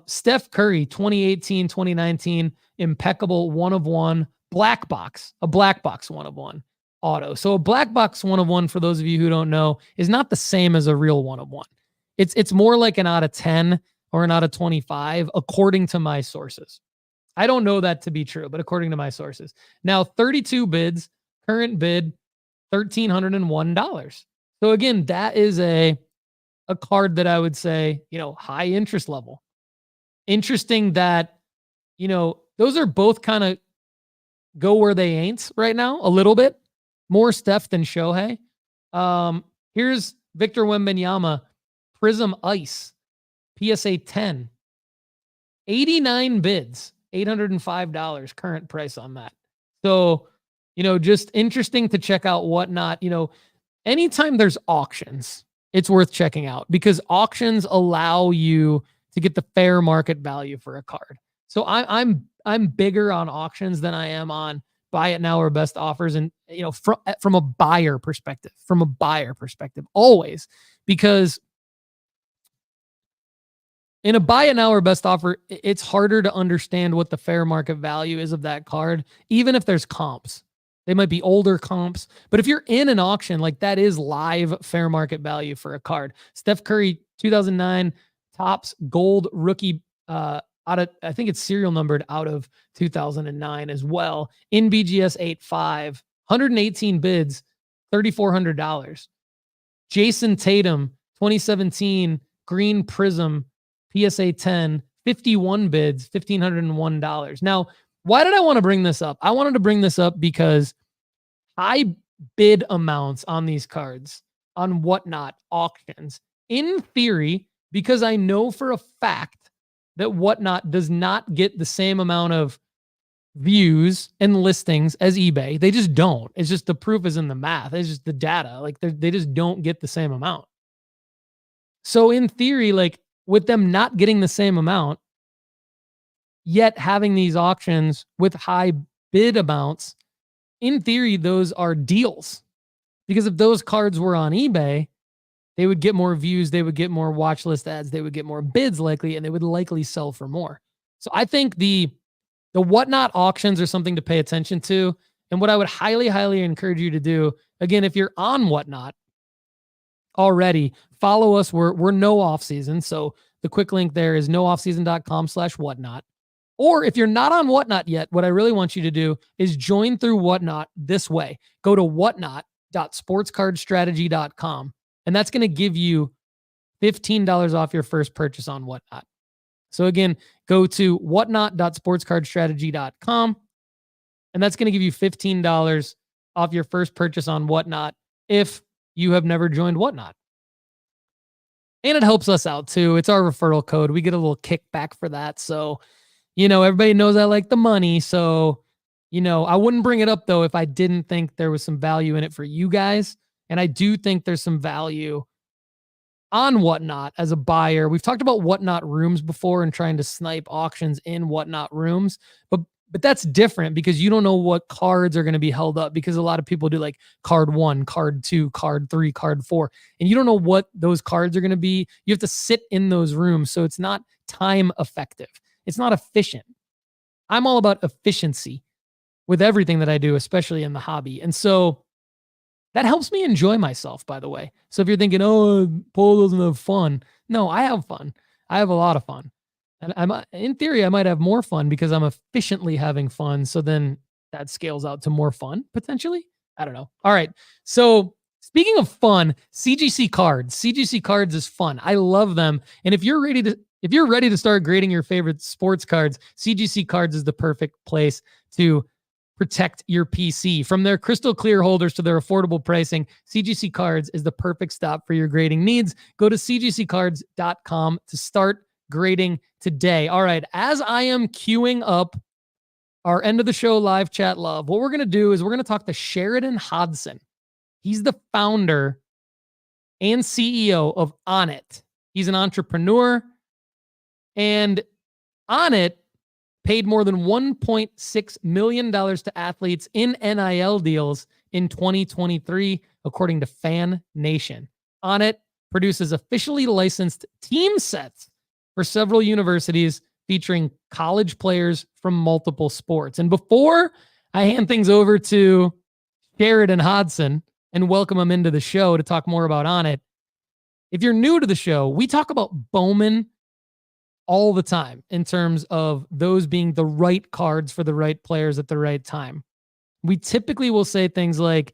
Steph Curry, 2018, 2019, impeccable 1/1 black box, a black box 1/1 auto. So a black box 1/1, for those of you who don't know, is not the same as a real 1/1. It's more like an out of 10 or an out of 25, according to my sources. I don't know that to be true, but according to my sources. Now, 32 bids, current bid, $1,301. So again, that is a card that I would say, high interest level. Interesting that, those are both kind of go where they ain't right now, a little bit. More Steph than Shohei. Here's Victor Wembanyama, Prizm Ice, PSA 10. 89 bids, $805 current price on that. So, just interesting to check out Whatnot. Anytime there's auctions, it's worth checking out because auctions allow you to get the fair market value for a card. So I'm bigger on auctions than I am on buy it now or best offers. And, from a buyer perspective, always, because in a buy it now or best offer, it's harder to understand what the fair market value is of that card, even if there's comps. They might be older comps, but if you're in an auction, like that is live fair market value for a card. Steph Curry, 2009 Topps gold rookie, out of, I think it's serial numbered out of 2009 as well. In BGS 8.5, 118 bids, $3,400. Jason Tatum, 2017 green Prizm, PSA 10, 51 bids, $1,501. Now, why did I want to bring this up? I wanted to bring this up because high bid amounts on these cards on Whatnot auctions, in theory, because I know for a fact that Whatnot does not get the same amount of views and listings as eBay. They just don't. It's just the proof is in the math. It's just the data. Like they just don't get the same amount. So in theory, like with them not getting the same amount, yet having these auctions with high bid amounts, in theory, those are deals. Because if those cards were on eBay, they would get more views, they would get more watch list ads, they would get more bids likely, and they would likely sell for more. So I think the Whatnot auctions are something to pay attention to. And what I would highly, highly encourage you to do, again, if you're on Whatnot already, follow us. We're no off season. So the quick link there is nooffseason.com/whatnot. Or if you're not on Whatnot yet, what I really want you to do is join through Whatnot this way. Go to whatnot.sportscardstrategy.com, and that's going to give you $15 off your first purchase on Whatnot. So again, go to whatnot.sportscardstrategy.com, and that's going to give you $15 off your first purchase on Whatnot if you have never joined Whatnot. And it helps us out too. It's our referral code. We get a little kickback for that. So, everybody knows I like the money. So, I wouldn't bring it up though if I didn't think there was some value in it for you guys. And I do think there's some value on Whatnot as a buyer. We've talked about Whatnot rooms before and trying to snipe auctions in Whatnot rooms, but that's different because you don't know what cards are going to be held up, because a lot of people do like card 1, card 2, card 3, card 4, and you don't know what those cards are going to be. You have to sit in those rooms. So it's not time effective. It's not efficient. I'm all about efficiency with everything that I do, especially in the hobby. And so that helps me enjoy myself, by the way. So if you're thinking, oh, Paul doesn't have fun. No, I have fun. I have a lot of fun. And in theory, I might have more fun because I'm efficiently having fun. So then that scales out to more fun, potentially. I don't know. All right. So speaking of fun, CGC cards. CGC cards is fun. I love them. And if you're ready to start grading your favorite sports cards, CGC cards is the perfect place to protect your PC. From their crystal clear holders to their affordable pricing, CGC cards is the perfect stop for your grading needs. Go to cgccards.com to start grading today. All right. As I am queuing up our end of the show live chat love, what we're going to do is we're going to talk to Sheridan Hodson. He's the founder and CEO of ONIT. He's an entrepreneur, and ONIT paid more than $1.6 million to athletes in NIL deals in 2023, according to Fan Nation. ONIT produces officially licensed team sets for several universities featuring college players from multiple sports. And before I hand things over to Sheridan Hodson and welcome him into the show to talk more about ONIT, if you're new to the show, we talk about Bowman all the time in terms of those being the right cards for the right players at the right time. We typically will say things like,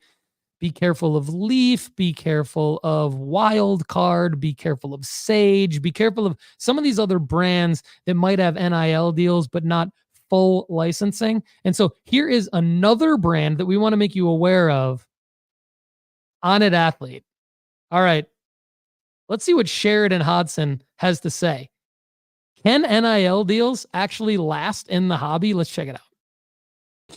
be careful of Leaf, be careful of Wild Card, be careful of Sage, be careful of some of these other brands that might have NIL deals, but not full licensing. And so here is another brand that we want to make you aware of, ONIT Athlete. All right, let's see what Sheridan Hodson has to say. Can NIL deals actually last in the hobby? Let's check it out.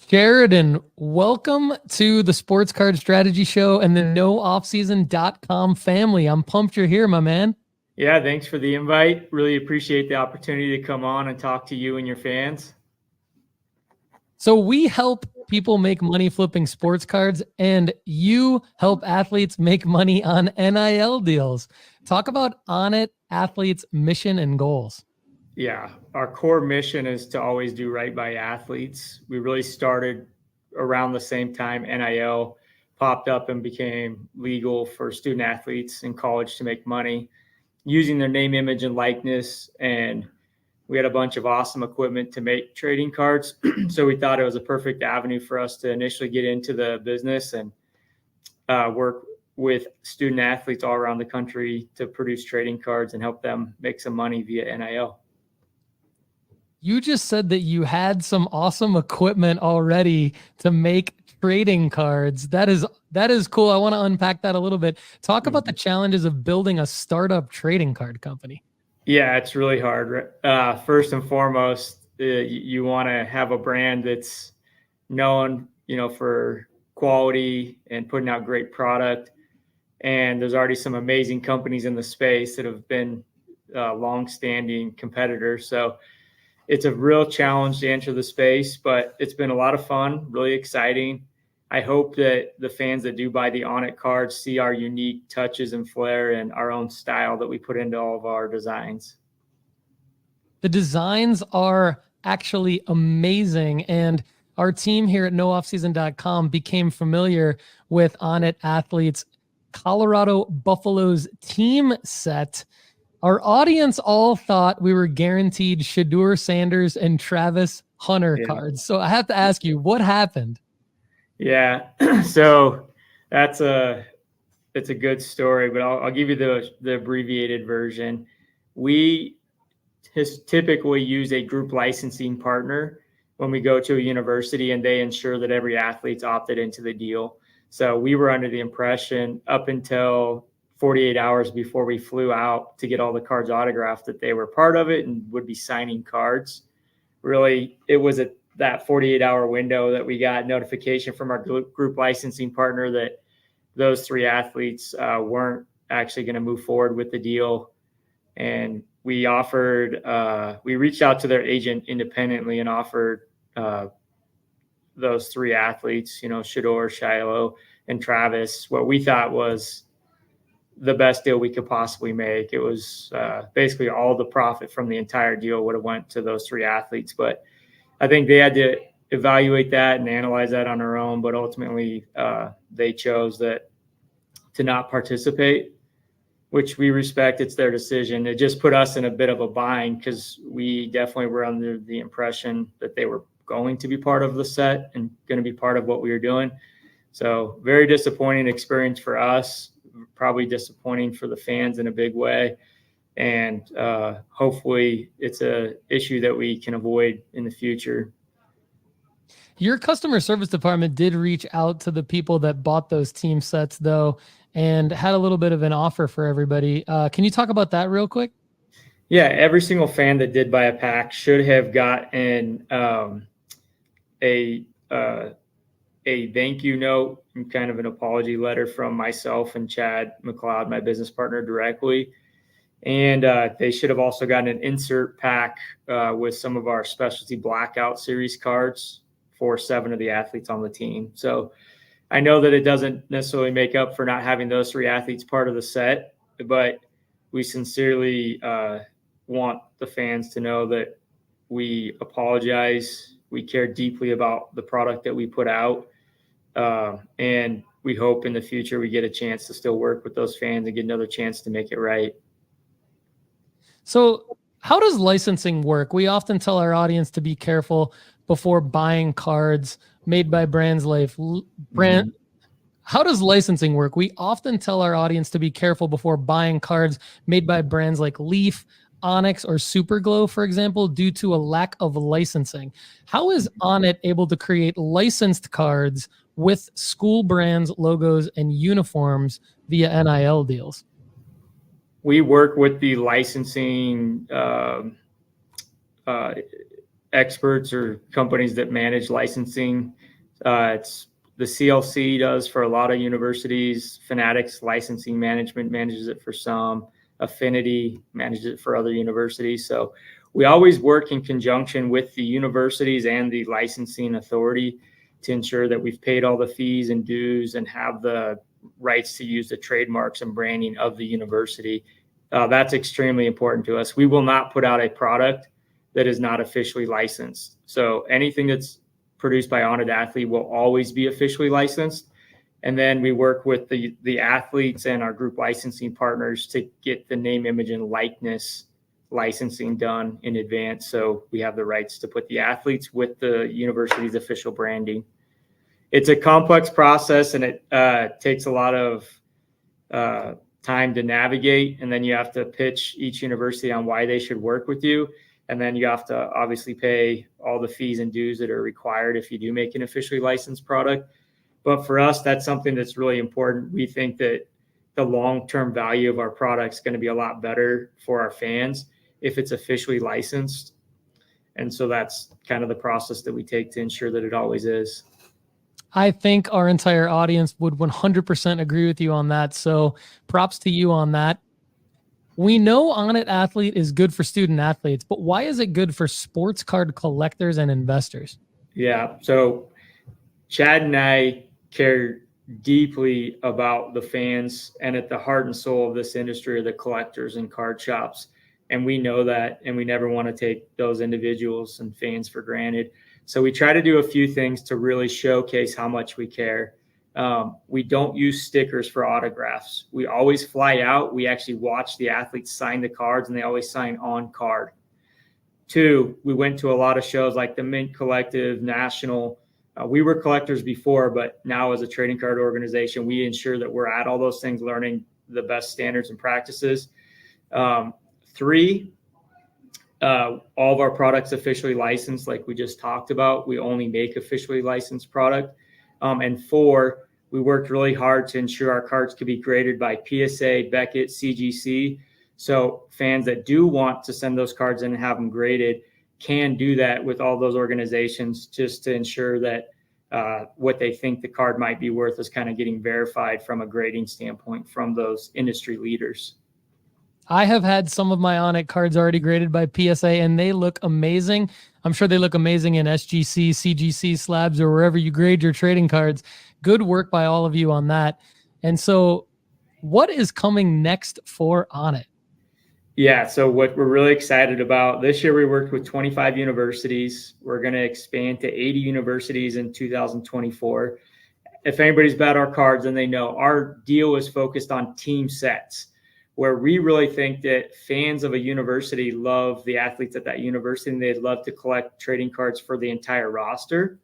Sheridan, welcome to the Sports Card Strategy Show and the NoOffseason.com family. I'm pumped you're here, my man.
Yeah, thanks for the invite. Really appreciate the opportunity to come on and talk to you and your fans.
So we help people make money flipping sports cards, and you help athletes make money on NIL deals. Talk about ONIT Athletes' mission and goals.
Yeah, our core mission is to always do right by athletes. We really started around the same time NIL popped up and became legal for student athletes in college to make money using their name, image, and likeness. And we had a bunch of awesome equipment to make trading cards. So we thought it was a perfect avenue for us to initially get into the business and work with student athletes all around the country to produce trading cards and help them make some money via NIL.
You just said that you had some awesome equipment already to make trading cards. That is cool. I want to unpack that a little bit. Talk about the challenges of building a startup trading card company.
Yeah, it's really hard. First and foremost, you want to have a brand that's known, for quality and putting out great product. And there's already some amazing companies in the space that have been long-standing competitors. So it's a real challenge to enter the space, but it's been a lot of fun, really exciting. I hope that the fans that do buy the ONIT cards see our unique touches and flair and our own style that we put into all of our designs.
The designs are actually amazing, and our team here at NoOffseason.com became familiar with ONIT Athletes' Colorado Buffaloes team set. Our audience all thought we were guaranteed Shedeur Sanders and Travis Hunter cards. So I have to ask you, what happened?
Yeah, so it's a good story, but I'll give you the abbreviated version. We typically use a group licensing partner when we go to a university, and they ensure that every athlete's opted into the deal. So we were under the impression up until 48 hours before we flew out to get all the cards autographed that they were part of it and would be signing cards. Really, it was at that 48-hour window that we got notification from our group licensing partner that those three athletes weren't actually going to move forward with the deal. And we reached out to their agent independently and offered those three athletes, Shedeur, Shiloh, and Travis, what we thought was the best deal we could possibly make. It was basically all the profit from the entire deal would have went to those three athletes. But I think they had to evaluate that and analyze that on their own. But ultimately, they chose to not participate, which we respect. It's their decision. It just put us in a bit of a bind because we definitely were under the impression that they were going to be part of the set and going to be part of what we were doing. So very disappointing experience for us. Probably disappointing for the fans in a big way. And hopefully it's a issue that we can avoid in the future.
Your customer service department did reach out to the people that bought those team sets, though, and had a little bit of an offer for everybody. Can you talk about that real quick?
Yeah, every single fan that did buy a pack should have gotten a thank you note and kind of an apology letter from myself and Chad McLeod, my business partner, directly. And they should have also gotten an insert pack with some of our specialty blackout series cards for 7 of the athletes on the team. So I know that it doesn't necessarily make up for not having those 3 athletes part of the set, but we sincerely want the fans to know that we apologize. We care deeply about the product that we put out. And we hope in the future we get a chance to still work with those fans and get another chance to make it right.
So how does licensing work? We often tell our audience to be careful before buying cards made by brands like How does licensing work? We often tell our audience to be careful before buying cards made by brands like Leaf, Onyx, or Superglow, for example, due to a lack of licensing. How is ONIT able to create licensed cards with school brands, logos, and uniforms via NIL deals?
We work with the licensing experts or companies that manage licensing. It's the CLC does for a lot of universities. Fanatics Licensing Management manages it for some. Affinity manages it for other universities. So we always work in conjunction with the universities and the licensing authority to ensure that we've paid all the fees and dues and have the rights to use the trademarks and branding of the university. That's extremely important to us. We will not put out a product that is not officially licensed. So anything that's produced by ONIT Athlete will always be officially licensed. And then we work with the athletes and our group licensing partners to get the name, image, and likeness licensing done in advance. So we have the rights to put the athletes with the university's official branding. It's a complex process, and it takes a lot of time to navigate. And then you have to pitch each university on why they should work with you. And then you have to obviously pay all the fees and dues that are required if you do make an officially licensed product. But for us, that's something that's really important. We think that the long-term value of our product is going to be a lot better for our fans if it's officially licensed. And so that's kind of the process that we take to ensure that it always is.
I think our entire audience would 100% agree with you on that. So props to you on that. We know ONIT Athlete is good for student athletes, but why is it good for sports card collectors and investors?
Yeah. So Chad and I care deeply about the fans, and at the heart and soul of this industry are the collectors and card shops. And we know that, and we never want to take those individuals and fans for granted. So we try to do a few things to really showcase how much we care. We don't use stickers for autographs. We always fly out. We actually watch the athletes sign the cards, and they always sign on card. 2, we went to a lot of shows like the Mint Collective, National. We were collectors before, but now as a trading card organization, we ensure that we're at all those things, learning the best standards and practices. 3, all of our products officially licensed, like we just talked about. We only make officially licensed product. And 4, we worked really hard to ensure our cards could be graded by PSA, Beckett, CGC. So fans that do want to send those cards in and have them graded can do that with all those organizations, just to ensure that what they think the card might be worth is kind of getting verified from a grading standpoint from those industry leaders.
I have had some of my ONIT cards already graded by PSA, and they look amazing. I'm sure they look amazing in SGC, CGC slabs, or wherever you grade your trading cards. Good work by all of you on that. And so what is coming next for ONIT?
Yeah, so what we're really excited about, this year we worked with 25 universities. We're going to expand to 80 universities in 2024. If anybody's bought our cards, then they know our deal is focused on team sets, where we really think that fans of a university love the athletes at that university, and they'd love to collect trading cards for the entire roster.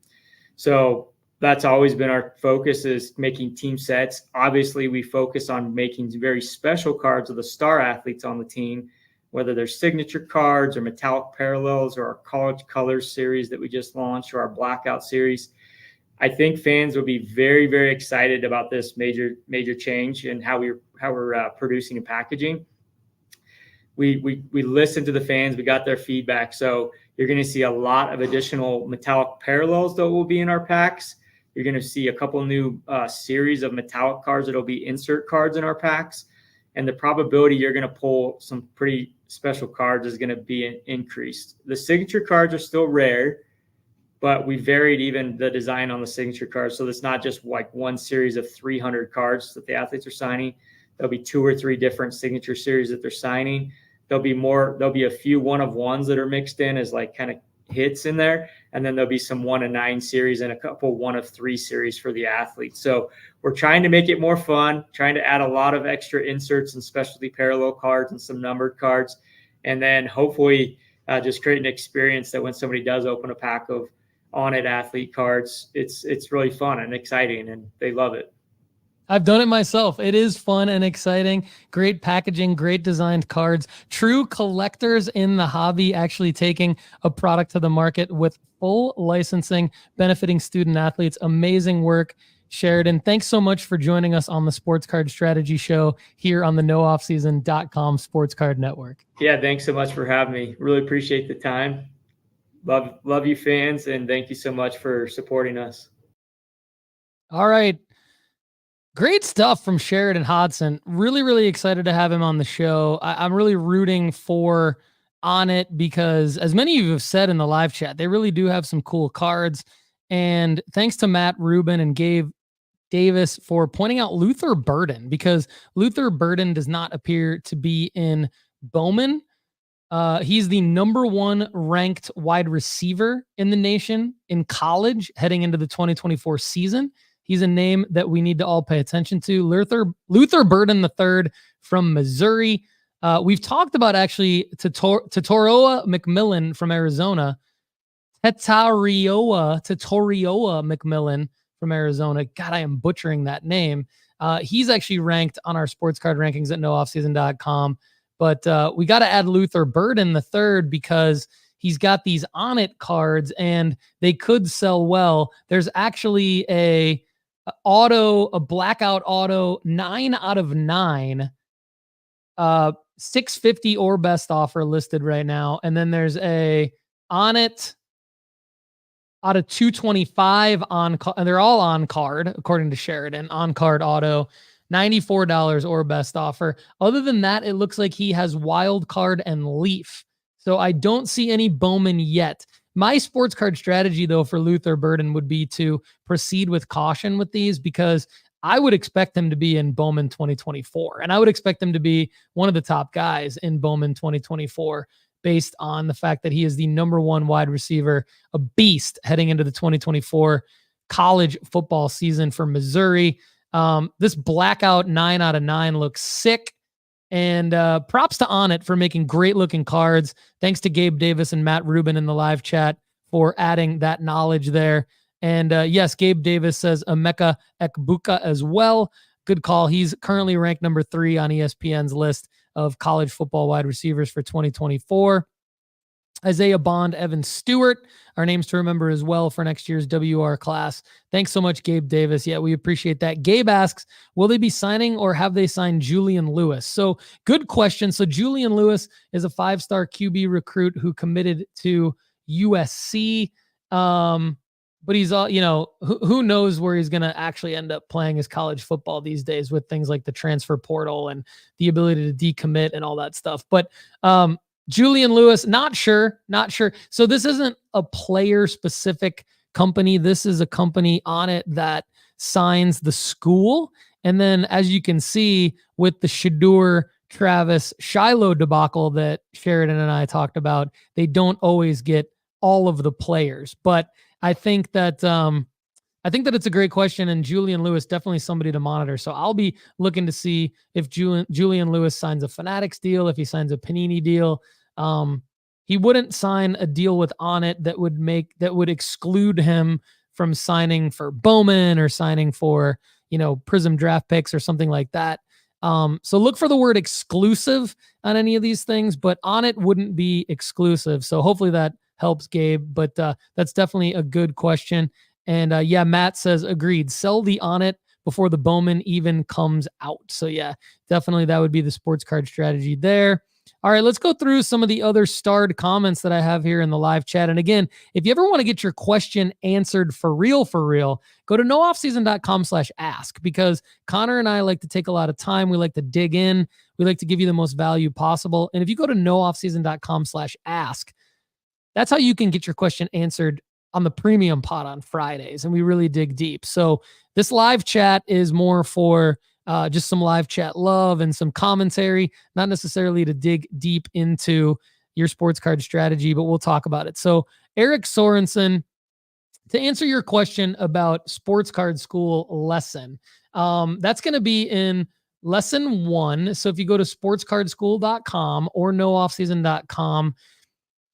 So that's always been our focus, is making team sets. Obviously, we focus on making very special cards of the star athletes on the team, whether they're signature cards or metallic parallels or our college colors series that we just launched or our blackout series. I think fans will be very, very excited about this major change in how we're producing and packaging. We listened to the fans. We got their feedback. So you're going to see a lot of additional metallic parallels that will be in our packs. You're going to see a couple new series of metallic cards that will be insert cards in our packs. and the probability you're going to pull some pretty special cards is going to be increased. The signature cards are still rare, but we varied even the design on the signature cards. So it's not just like one series of 300 cards that the athletes are signing. There'll be 2 or 3 different signature series that they're signing. There'll be a few 1-of-1s that are mixed in as like kind of hits in there. And then there'll be some 1-of-9 series and a couple 1-of-3 series for the athletes. So we're trying to make it more fun, trying to add a lot of extra inserts and specialty parallel cards and some numbered cards. And then hopefully just create an experience that when somebody does open a pack of ONIT athlete cards, it's really fun and exciting, and they love it.
I've done it myself. It is fun and exciting. Great packaging, great designed cards. True collectors in the hobby, actually taking a product to the market with full licensing, benefiting student athletes. Amazing work, Sheridan. Thanks so much for joining us on the Sports Card Strategy Show here on the nooffseason.com Sports Card Network.
Yeah, thanks so much for having me. Really appreciate the time. Love you fans, and thank you so much for supporting us.
All right. Great stuff from Sheridan Hodson. Really, really excited to have him on the show. I'm really rooting for ONIT because, as many of you have said in the live chat, they really do have some cool cards. And thanks to Matt Rubin and Gabe Davis for pointing out Luther Burden, because Luther Burden does not appear to be in Bowman. He's the #1 ranked wide receiver in the nation in college heading into the 2024 season. He's a name that we need to all pay attention to. Luther Burden III from Missouri. We've talked about actually Totoroa McMillan from Arizona. Tetarioa McMillan from Arizona. God, I am butchering that name. He's actually ranked on our sports card rankings at nooffseason.com. But we got to add Luther Burden III because he's got these ONIT cards and they could sell well. There's actually a blackout auto 9 out of 9, 650 or best offer listed right now. And then there's a ONIT out of 225 and they're all on card, according to Sheridan, on card auto, $94 or best offer. Other than that, it looks like he has wild card and leaf. So I don't see any Bowman yet. My sports card strategy, though, for Luther Burden would be to proceed with caution with these, because I would expect him to be in Bowman 2024. And I would expect him to be one of the top guys in Bowman 2024 based on the fact that he is the #1 wide receiver, a beast heading into the 2024 college football season for Missouri. This blackout 9 out of 9 looks sick. And props to ONIT for making great looking cards. Thanks to Gabe Davis and Matt Rubin in the live chat for adding that knowledge there. And yes, Gabe Davis says Emeka Ekbuka as well. Good call. He's currently ranked #3 on ESPN's list of college football wide receivers for 2024. Isaiah Bond, Evan Stewart, our names to remember as well for next year's WR class. Thanks so much, Gabe Davis. Yeah, we appreciate that. Gabe asks, will they be signing or have they signed Julian Lewis? So good question. So Julian Lewis is a 5-star QB recruit who committed to USC. But he's all, who knows where he's going to actually end up playing his college football these days with things like the transfer portal and the ability to decommit and all that stuff. But, Julian Lewis, not sure. So this isn't a player-specific company. This is a company ONIT that signs the school. And then, as you can see, with the Shedeur, Travis, Shiloh debacle that Sheridan and I talked about, they don't always get all of the players. But I think that it's a great question, and Julian Lewis definitely somebody to monitor. So I'll be looking to see if Julian Lewis signs a Fanatics deal, if he signs a Panini deal. He wouldn't sign a deal with ONIT that would exclude him from signing for Bowman or signing for, Prizm draft picks or something like that. So look for the word exclusive on any of these things, but ONIT wouldn't be exclusive. So hopefully that helps, Gabe, but that's definitely a good question. And yeah, Matt says, agreed, sell the ONIT before the Bowman even comes out. So yeah, definitely that would be the sports card strategy there. All right, let's go through some of the other starred comments that I have here in the live chat. And again, if you ever want to get your question answered for real, go to nooffseason.com/ask, because Connor and I like to take a lot of time. We like to dig in. We like to give you the most value possible. And if you go to nooffseason.com/ask, that's how you can get your question answered on the premium pod on Fridays. And we really dig deep. So this live chat is more for just some live chat love and some commentary, not necessarily to dig deep into your sports card strategy, but we'll talk about it. So Eric Sorensen, to answer your question about sports card school lesson, that's going to be in lesson 1. So if you go to sportscardschool.com or nooffseason.com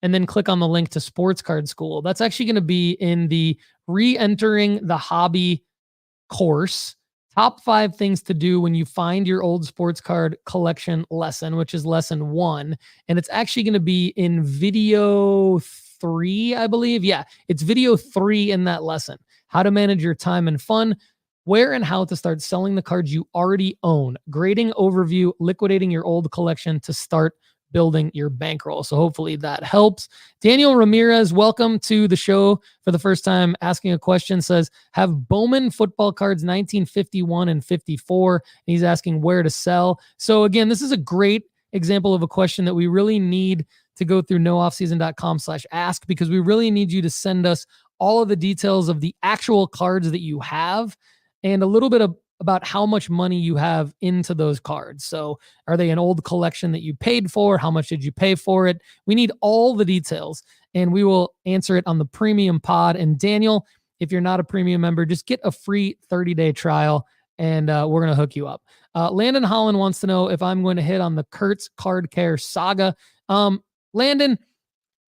and then click on the link to sports card school, that's actually going to be in the re-entering the hobby course. Top 5 things to do when you find your old sports card collection lesson, which is lesson 1. And it's actually going to be in video 3, I believe. Yeah, it's video 3 in that lesson. How to manage your time and fun, where and how to start selling the cards you already own, grading overview, liquidating your old collection to start building your bankroll. So hopefully that helps. Daniel Ramirez, welcome to the show for the first time, asking a question, says, have Bowman football cards 1951 and 54. And he's asking where to sell. So again, this is a great example of a question that we really need to go through nooffseason.com/ask, because we really need you to send us all of the details of the actual cards that you have and a little bit about how much money you have into those cards. So are they an old collection that you paid for? How much did you pay for it? We need all the details, and we will answer it on the premium pod. And Daniel, if you're not a premium member, just get a free 30-day trial, and we're going to hook you up. Landon Holland wants to know if I'm going to hit on the Kurtz Card Care saga. Landon,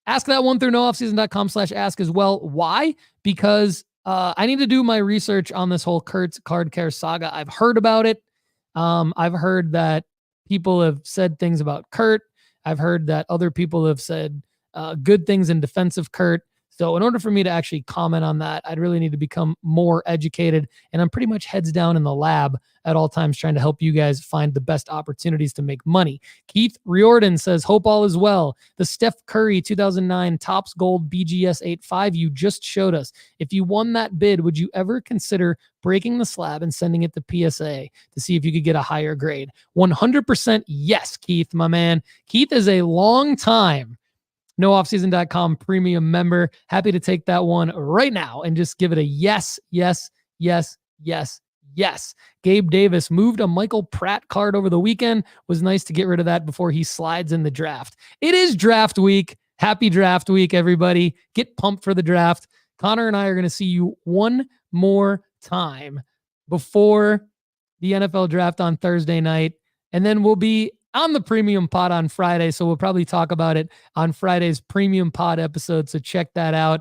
ask that one through nooffseason.com/ask as well. Why? Because I need to do my research on this whole Kurtz Card Care saga. I've heard about it. I've heard that people have said things about Kurt. I've heard that other people have said good things in defense of Kurt. So in order for me to actually comment on that, I'd really need to become more educated. And I'm pretty much heads down in the lab at all times trying to help you guys find the best opportunities to make money. Keith Riordan says, hope all is well. The Steph Curry 2009 Topps Gold BGS 85 you just showed us. If you won that bid, would you ever consider breaking the slab and sending it to PSA to see if you could get a higher grade? 100% yes, Keith, my man. Keith is a long time nooffseason.com premium member. Happy to take that one right now and just give it a yes, yes, yes, yes, yes. Gabe Davis moved a Michael Pratt card over the weekend. Was nice to get rid of that before he slides in the draft. It is draft week. Happy draft week, everybody. Get pumped for the draft. Connor and I are going to see you one more time before the NFL draft on Thursday night. And then we'll be on the premium pod on Friday. So we'll probably talk about it on Friday's premium pod episode. So check that out.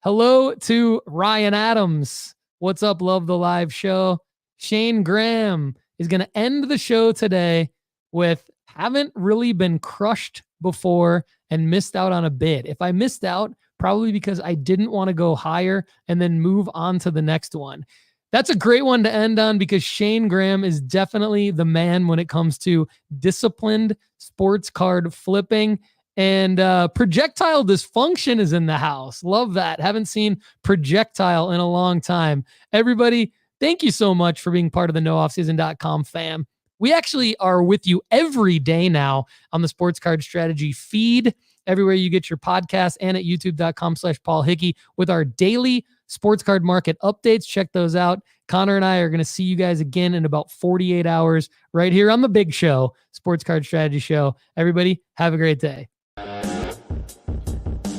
Hello to Ryan Adams. What's up? Love the live show. Shane Graham is going to end the show today with haven't really been crushed before and missed out on a bid. If I missed out, probably because I didn't want to go higher and then move on to the next one. That's a great one to end on, because Shane Graham is definitely the man when it comes to disciplined sports card flipping. And projectile dysfunction is in the house. Love that. Haven't seen projectile in a long time. Everybody, thank you so much for being part of the nooffseason.com fam. We actually are with you every day now on the Sports Card Strategy feed, everywhere you get your podcast, and at youtube.com/Paul Hickey with our daily sports card market updates. Check those out. Connor and I are going to see you guys again in about 48 hours right here on the big show, Sports Card Strategy Show. Everybody, have a great day.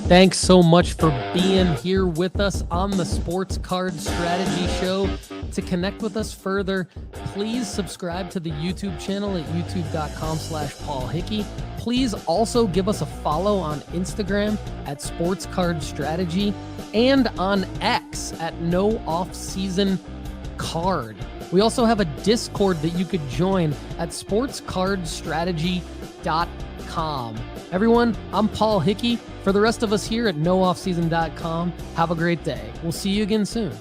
Thanks so much for being here with us on the Sports Card Strategy Show. To connect with us further, please subscribe to the YouTube channel at youtube.com/Paul Hickey. Please also give us a follow on Instagram at Sports Card Strategy and on X at No Off Season Card. We also have a Discord that you could join at sportscardstrategy.com. Everyone, I'm Paul Hickey. For the rest of us here at nooffseason.com, have a great day. We'll see you again soon.